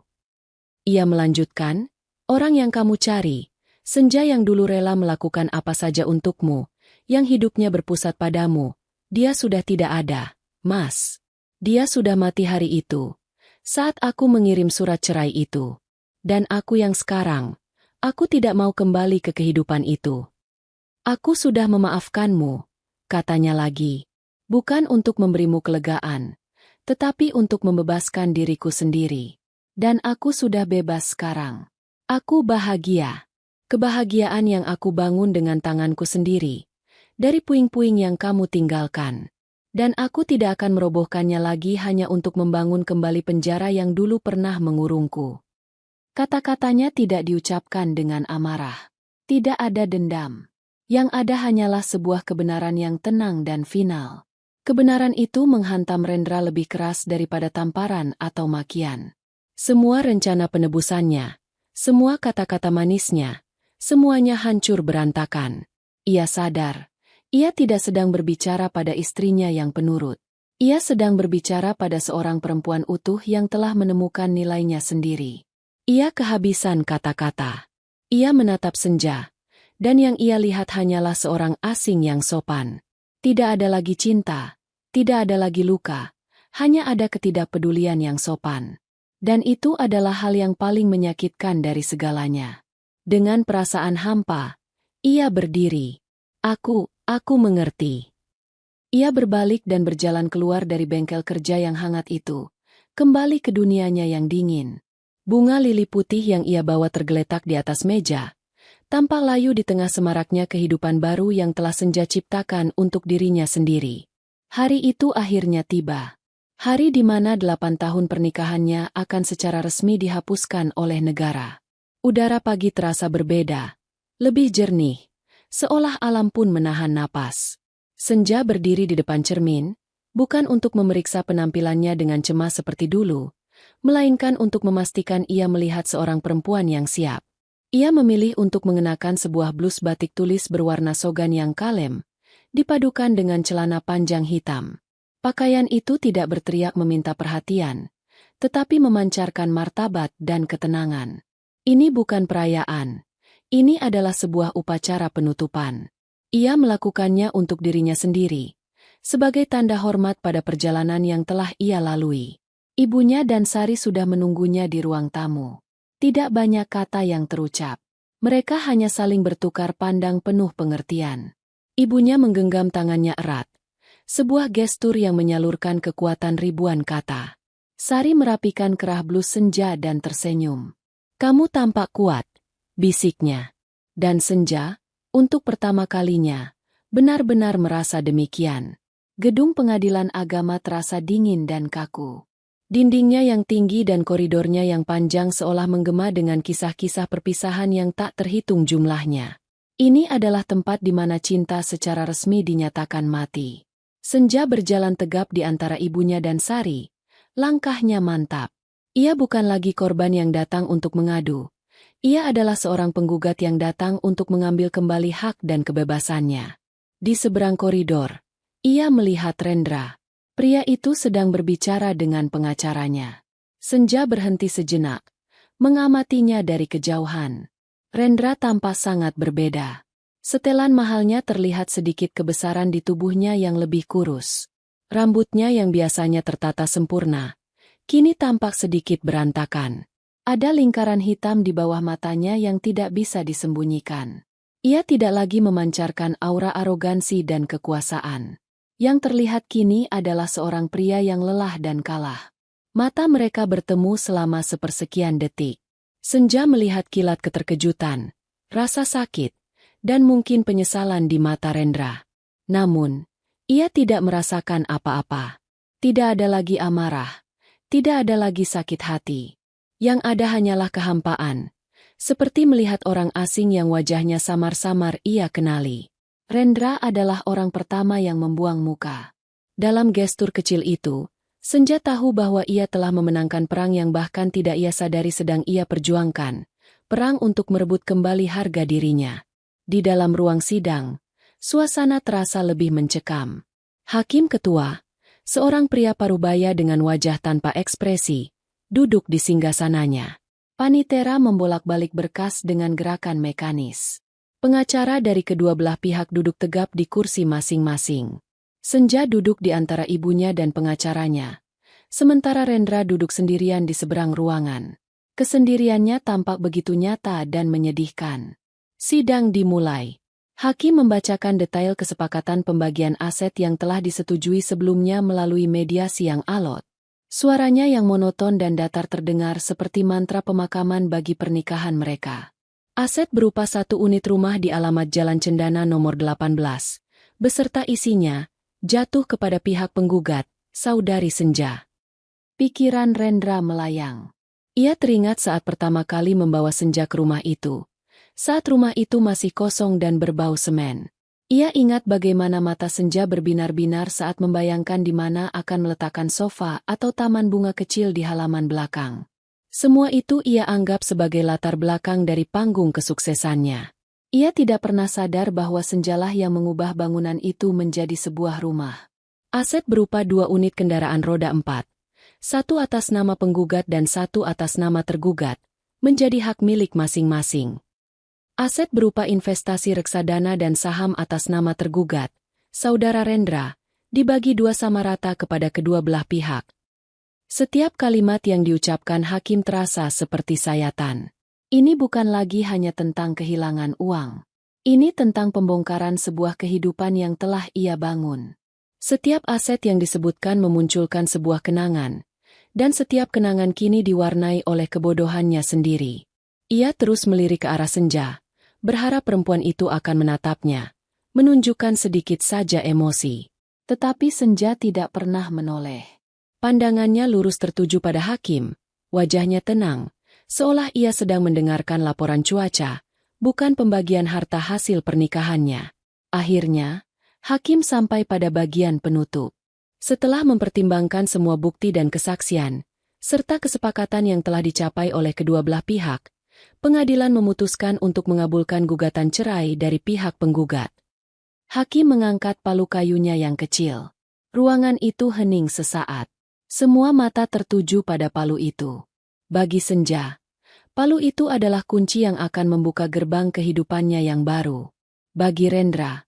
Ia melanjutkan, "Orang yang kamu cari, Senja yang dulu rela melakukan apa saja untukmu, yang hidupnya berpusat padamu, dia sudah tidak ada, Mas. Dia sudah mati hari itu, saat aku mengirim surat cerai itu. Dan aku yang sekarang, aku tidak mau kembali ke kehidupan itu. Aku sudah memaafkanmu," katanya lagi. "Bukan untuk memberimu kelegaan, tetapi untuk membebaskan diriku sendiri. Dan aku sudah bebas sekarang. Aku bahagia. Kebahagiaan yang aku bangun dengan tanganku sendiri, dari puing-puing yang kamu tinggalkan. Dan aku tidak akan merobohkannya lagi hanya untuk membangun kembali penjara yang dulu pernah mengurungku." Kata-katanya tidak diucapkan dengan amarah. Tidak ada dendam. Yang ada hanyalah sebuah kebenaran yang tenang dan final. Kebenaran itu menghantam Rendra lebih keras daripada tamparan atau makian. Semua rencana penebusannya, semua kata-kata manisnya, semuanya hancur berantakan. Ia sadar, ia tidak sedang berbicara pada istrinya yang penurut. Ia sedang berbicara pada seorang perempuan utuh yang telah menemukan nilainya sendiri. Ia kehabisan kata-kata. Ia menatap senja, dan yang ia lihat hanyalah seorang asing yang sopan. Tidak ada lagi cinta, tidak ada lagi luka, hanya ada ketidakpedulian yang sopan. Dan itu adalah hal yang paling menyakitkan dari segalanya. Dengan perasaan hampa, ia berdiri. Aku mengerti. Ia berbalik dan berjalan keluar dari bengkel kerja yang hangat itu, kembali ke dunianya yang dingin. Bunga lili putih yang ia bawa tergeletak di atas meja, tampak layu di tengah semaraknya kehidupan baru yang telah senja ciptakan untuk dirinya sendiri. Hari itu akhirnya tiba. Hari di mana 8 tahun pernikahannya akan secara resmi dihapuskan oleh negara. Udara pagi terasa berbeda, lebih jernih, seolah alam pun menahan napas. Senja berdiri di depan cermin, bukan untuk memeriksa penampilannya dengan cemas seperti dulu, melainkan untuk memastikan ia melihat seorang perempuan yang siap. Ia memilih untuk mengenakan sebuah blus batik tulis berwarna sogan yang kalem, dipadukan dengan celana panjang hitam. Pakaian itu tidak berteriak meminta perhatian, tetapi memancarkan martabat dan ketenangan. Ini bukan perayaan, ini adalah sebuah upacara penutupan. Ia melakukannya untuk dirinya sendiri, sebagai tanda hormat pada perjalanan yang telah ia lalui. Ibunya dan Sari sudah menunggunya di ruang tamu. Tidak banyak kata yang terucap. Mereka hanya saling bertukar pandang penuh pengertian. Ibunya menggenggam tangannya erat. Sebuah gestur yang menyalurkan kekuatan ribuan kata. Sari merapikan kerah blus Senja dan tersenyum. "Kamu tampak kuat," bisiknya. Dan Senja, untuk pertama kalinya, benar-benar merasa demikian. Gedung pengadilan agama terasa dingin dan kaku. Dindingnya yang tinggi dan koridornya yang panjang seolah menggema dengan kisah-kisah perpisahan yang tak terhitung jumlahnya. Ini adalah tempat di mana cinta secara resmi dinyatakan mati. Senja berjalan tegap di antara ibunya dan Sari. Langkahnya mantap. Ia bukan lagi korban yang datang untuk mengadu. Ia adalah seorang penggugat yang datang untuk mengambil kembali hak dan kebebasannya. Di seberang koridor, ia melihat Rendra. Pria itu sedang berbicara dengan pengacaranya. Senja berhenti sejenak, mengamatinya dari kejauhan. Rendra tampak sangat berbeda. Setelan mahalnya terlihat sedikit kebesaran di tubuhnya yang lebih kurus. Rambutnya yang biasanya tertata sempurna, kini tampak sedikit berantakan. Ada lingkaran hitam di bawah matanya yang tidak bisa disembunyikan. Ia tidak lagi memancarkan aura arogansi dan kekuasaan. Yang terlihat kini adalah seorang pria yang lelah dan kalah. Mata mereka bertemu selama sepersekian detik. Senja melihat kilat keterkejutan, rasa sakit, dan mungkin penyesalan di mata Rendra. Namun, ia tidak merasakan apa-apa. Tidak ada lagi amarah, tidak ada lagi sakit hati. Yang ada hanyalah kehampaan, seperti melihat orang asing yang wajahnya samar-samar ia kenali. Rendra adalah orang pertama yang membuang muka. Dalam gestur kecil itu, Senja tahu bahwa ia telah memenangkan perang yang bahkan tidak ia sadari sedang ia perjuangkan. Perang untuk merebut kembali harga dirinya. Di dalam ruang sidang, suasana terasa lebih mencekam. Hakim ketua, seorang pria parubaya dengan wajah tanpa ekspresi, duduk di singgasananya. Panitera membolak-balik berkas dengan gerakan mekanis. Pengacara dari kedua belah pihak duduk tegap di kursi masing-masing. Senja duduk di antara ibunya dan pengacaranya, sementara Rendra duduk sendirian di seberang ruangan. Kesendiriannya tampak begitu nyata dan menyedihkan. Sidang dimulai. Hakim membacakan detail kesepakatan pembagian aset yang telah disetujui sebelumnya melalui mediasi yang alot. Suaranya yang monoton dan datar terdengar seperti mantra pemakaman bagi pernikahan mereka. Aset berupa 1 unit rumah di alamat Jalan Cendana nomor 18, beserta isinya, jatuh kepada pihak penggugat, Saudari Senja. Pikiran Rendra melayang. Ia teringat saat pertama kali membawa Senja ke rumah itu. Saat rumah itu masih kosong dan berbau semen. Ia ingat bagaimana mata Senja berbinar-binar saat membayangkan di mana akan meletakkan sofa atau taman bunga kecil di halaman belakang. Semua itu ia anggap sebagai latar belakang dari panggung kesuksesannya. Ia tidak pernah sadar bahwa Senjalah yang mengubah bangunan itu menjadi sebuah rumah. Aset berupa 2 unit kendaraan roda 4, satu atas nama penggugat dan satu atas nama tergugat, menjadi hak milik masing-masing. Aset berupa investasi reksadana dan saham atas nama tergugat, saudara Rendra, dibagi 2 sama rata kepada kedua belah pihak. Setiap kalimat yang diucapkan hakim terasa seperti sayatan. Ini bukan lagi hanya tentang kehilangan uang. Ini tentang pembongkaran sebuah kehidupan yang telah ia bangun. Setiap aset yang disebutkan memunculkan sebuah kenangan, dan setiap kenangan kini diwarnai oleh kebodohannya sendiri. Ia terus melirik ke arah Senja, berharap perempuan itu akan menatapnya, menunjukkan sedikit saja emosi. Tetapi Senja tidak pernah menoleh. Pandangannya lurus tertuju pada hakim, wajahnya tenang, seolah ia sedang mendengarkan laporan cuaca, bukan pembagian harta hasil pernikahannya. Akhirnya, hakim sampai pada bagian penutup. Setelah mempertimbangkan semua bukti dan kesaksian, serta kesepakatan yang telah dicapai oleh kedua belah pihak, pengadilan memutuskan untuk mengabulkan gugatan cerai dari pihak penggugat. Hakim mengangkat palu kayunya yang kecil. Ruangan itu hening sesaat. Semua mata tertuju pada palu itu. Bagi Senja, palu itu adalah kunci yang akan membuka gerbang kehidupannya yang baru. Bagi Rendra,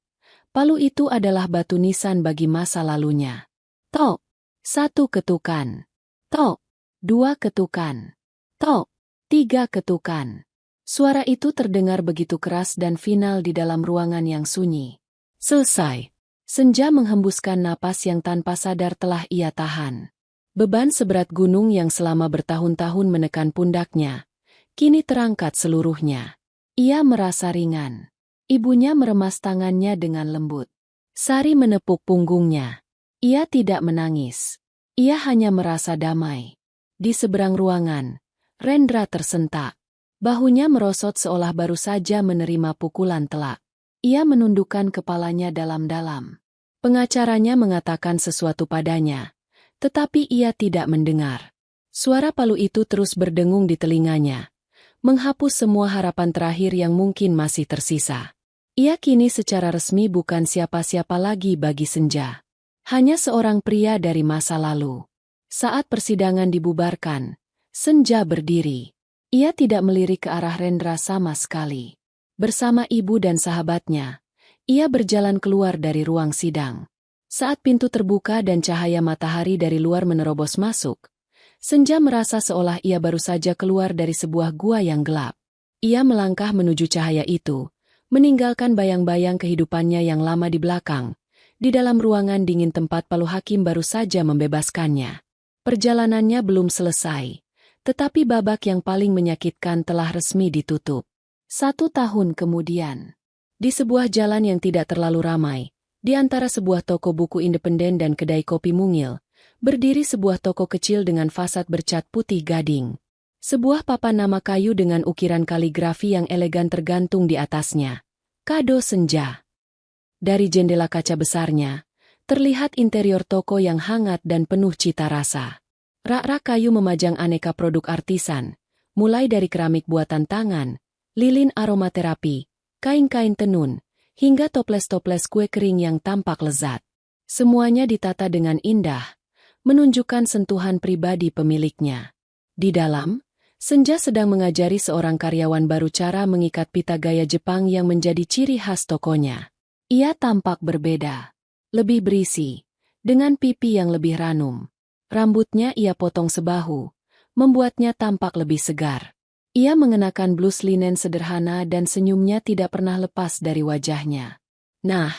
palu itu adalah batu nisan bagi masa lalunya. Tok! 1 ketukan. Tok! 2 ketukan. Tok! 3 ketukan. Suara itu terdengar begitu keras dan final di dalam ruangan yang sunyi. Selesai. Senja menghembuskan napas yang tanpa sadar telah ia tahan. Beban seberat gunung yang selama bertahun-tahun menekan pundaknya, kini terangkat seluruhnya. Ia merasa ringan. Ibunya meremas tangannya dengan lembut. Sari menepuk punggungnya. Ia tidak menangis. Ia hanya merasa damai. Di seberang ruangan, Rendra tersentak. Bahunya merosot seolah baru saja menerima pukulan telak. Ia menundukkan kepalanya dalam-dalam. Pengacaranya mengatakan sesuatu padanya, tetapi ia tidak mendengar. Suara palu itu terus berdengung di telinganya, menghapus semua harapan terakhir yang mungkin masih tersisa. Ia kini secara resmi bukan siapa-siapa lagi bagi Senja. Hanya seorang pria dari masa lalu. Saat persidangan dibubarkan, Senja berdiri. Ia tidak melirik ke arah Rendra sama sekali. Bersama ibu dan sahabatnya, ia berjalan keluar dari ruang sidang. Saat pintu terbuka dan cahaya matahari dari luar menerobos masuk, Senja merasa seolah ia baru saja keluar dari sebuah gua yang gelap. Ia melangkah menuju cahaya itu, meninggalkan bayang-bayang kehidupannya yang lama di belakang, di dalam ruangan dingin tempat palu hakim baru saja membebaskannya. Perjalanannya belum selesai, tetapi babak yang paling menyakitkan telah resmi ditutup. 1 tahun kemudian, di sebuah jalan yang tidak terlalu ramai, di antara sebuah toko buku independen dan kedai kopi mungil, berdiri sebuah toko kecil dengan fasad bercat putih gading. Sebuah papan nama kayu dengan ukiran kaligrafi yang elegan tergantung di atasnya. Kado Senja. Dari jendela kaca besarnya, terlihat interior toko yang hangat dan penuh cita rasa. Rak-rak kayu memajang aneka produk artisan, mulai dari keramik buatan tangan, lilin aromaterapi, kain-kain tenun, hingga toples-toples kue kering yang tampak lezat. Semuanya ditata dengan indah, menunjukkan sentuhan pribadi pemiliknya. Di dalam, Senja sedang mengajari seorang karyawan baru cara mengikat pita gaya Jepang yang menjadi ciri khas tokonya. Ia tampak berbeda, lebih berisi, dengan pipi yang lebih ranum. Rambutnya ia potong sebahu, membuatnya tampak lebih segar. Ia mengenakan blus linen sederhana dan senyumnya tidak pernah lepas dari wajahnya. Nah,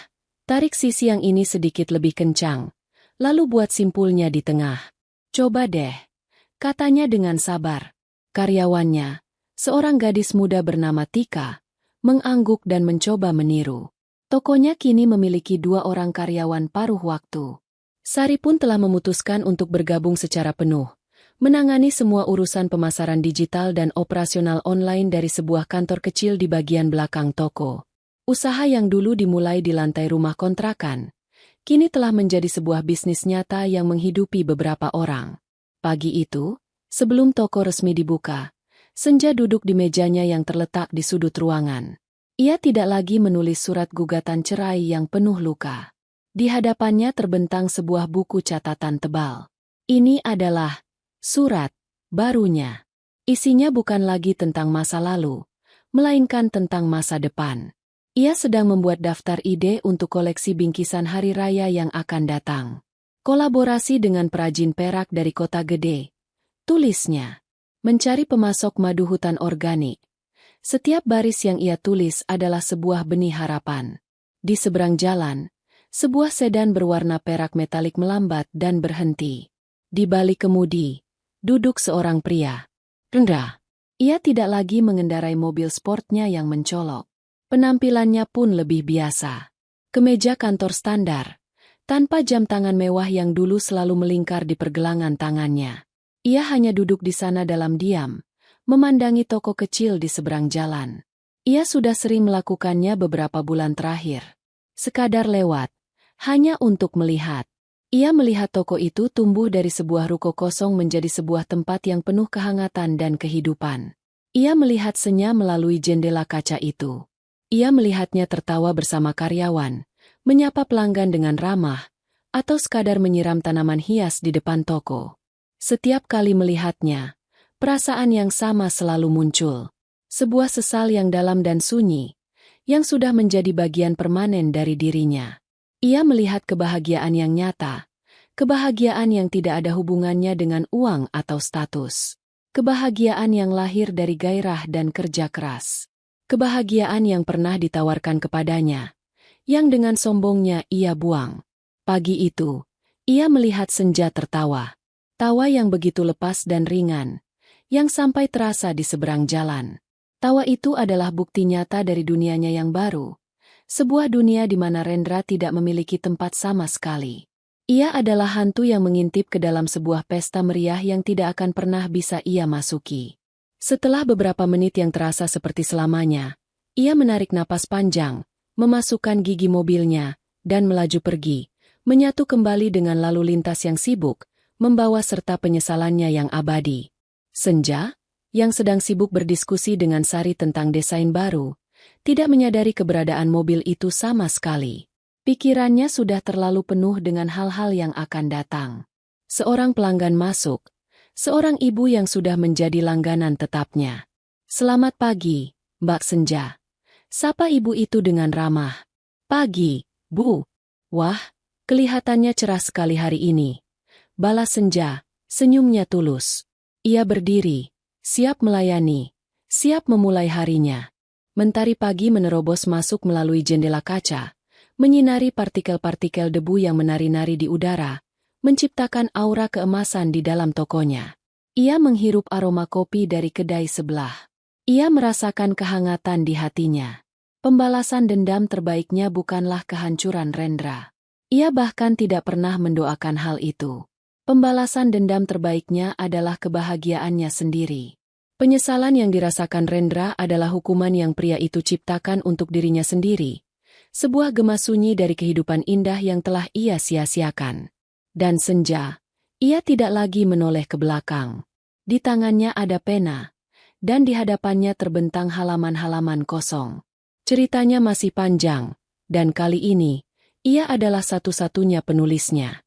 tarik sisi yang ini sedikit lebih kencang, lalu buat simpulnya di tengah. Coba deh, katanya dengan sabar. Karyawannya, seorang gadis muda bernama Tika, mengangguk dan mencoba meniru. Tokonya kini memiliki 2 orang karyawan paruh waktu. Sari pun telah memutuskan untuk bergabung secara penuh, menangani semua urusan pemasaran digital dan operasional online dari sebuah kantor kecil di bagian belakang toko. Usaha yang dulu dimulai di lantai rumah kontrakan, kini telah menjadi sebuah bisnis nyata yang menghidupi beberapa orang. Pagi itu, sebelum toko resmi dibuka, Senja duduk di mejanya yang terletak di sudut ruangan. Ia tidak lagi menulis surat gugatan cerai yang penuh luka. Di hadapannya terbentang sebuah buku catatan tebal. Ini adalah surat barunya. Isinya bukan lagi tentang masa lalu, melainkan tentang masa depan. Ia sedang membuat daftar ide untuk koleksi bingkisan hari raya yang akan datang. Kolaborasi dengan perajin perak dari kota gede. Tulisnya. Mencari pemasok madu hutan organik. Setiap baris yang ia tulis adalah sebuah benih harapan. Di seberang jalan, sebuah sedan berwarna perak metalik melambat dan berhenti. Di balik kemudi, duduk seorang pria. Rendah. Ia tidak lagi mengendarai mobil sportnya yang mencolok. Penampilannya pun lebih biasa. Kemeja kantor standar, tanpa jam tangan mewah yang dulu selalu melingkar di pergelangan tangannya. Ia hanya duduk di sana dalam diam, memandangi toko kecil di seberang jalan. Ia sudah sering melakukannya beberapa bulan terakhir. Sekadar lewat, hanya untuk melihat. Ia melihat toko itu tumbuh dari sebuah ruko kosong menjadi sebuah tempat yang penuh kehangatan dan kehidupan. Ia melihat Senya melalui jendela kaca itu. Ia melihatnya tertawa bersama karyawan, menyapa pelanggan dengan ramah, atau sekadar menyiram tanaman hias di depan toko. Setiap kali melihatnya, perasaan yang sama selalu muncul. Sebuah sesal yang dalam dan sunyi, yang sudah menjadi bagian permanen dari dirinya. Ia melihat kebahagiaan yang nyata, kebahagiaan yang tidak ada hubungannya dengan uang atau status. Kebahagiaan yang lahir dari gairah dan kerja keras. Kebahagiaan yang pernah ditawarkan kepadanya, yang dengan sombongnya ia buang. Pagi itu, ia melihat Senja tertawa. Tawa yang begitu lepas dan ringan, yang sampai terasa di seberang jalan. Tawa itu adalah bukti nyata dari dunianya yang baru. Sebuah dunia di mana Rendra tidak memiliki tempat sama sekali. Ia adalah hantu yang mengintip ke dalam sebuah pesta meriah yang tidak akan pernah bisa ia masuki. Setelah beberapa menit yang terasa seperti selamanya, ia menarik napas panjang, memasukkan gigi mobilnya, dan melaju pergi, menyatu kembali dengan lalu lintas yang sibuk, membawa serta penyesalannya yang abadi. Senja, yang sedang sibuk berdiskusi dengan Sari tentang desain baru, tidak menyadari keberadaan mobil itu sama sekali. Pikirannya sudah terlalu penuh dengan hal-hal yang akan datang. Seorang pelanggan masuk, seorang ibu yang sudah menjadi langganan tetapnya. "Selamat pagi, Mbak Senja." Sapa ibu itu dengan ramah. "Pagi, Bu." "Wah, kelihatannya cerah sekali hari ini." Balas Senja, senyumnya tulus. Ia berdiri, siap melayani, siap memulai harinya. Mentari pagi menerobos masuk melalui jendela kaca, menyinari partikel-partikel debu yang menari-nari di udara, menciptakan aura keemasan di dalam tokonya. Ia menghirup aroma kopi dari kedai sebelah. Ia merasakan kehangatan di hatinya. Pembalasan dendam terbaiknya bukanlah kehancuran Rendra. Ia bahkan tidak pernah mendoakan hal itu. Pembalasan dendam terbaiknya adalah kebahagiaannya sendiri. Penyesalan yang dirasakan Rendra adalah hukuman yang pria itu ciptakan untuk dirinya sendiri. Sebuah gema sunyi dari kehidupan indah yang telah ia sia-siakan. Dan Senja, ia tidak lagi menoleh ke belakang. Di tangannya ada pena, dan di hadapannya terbentang halaman-halaman kosong. Ceritanya masih panjang, dan kali ini, ia adalah satu-satunya penulisnya.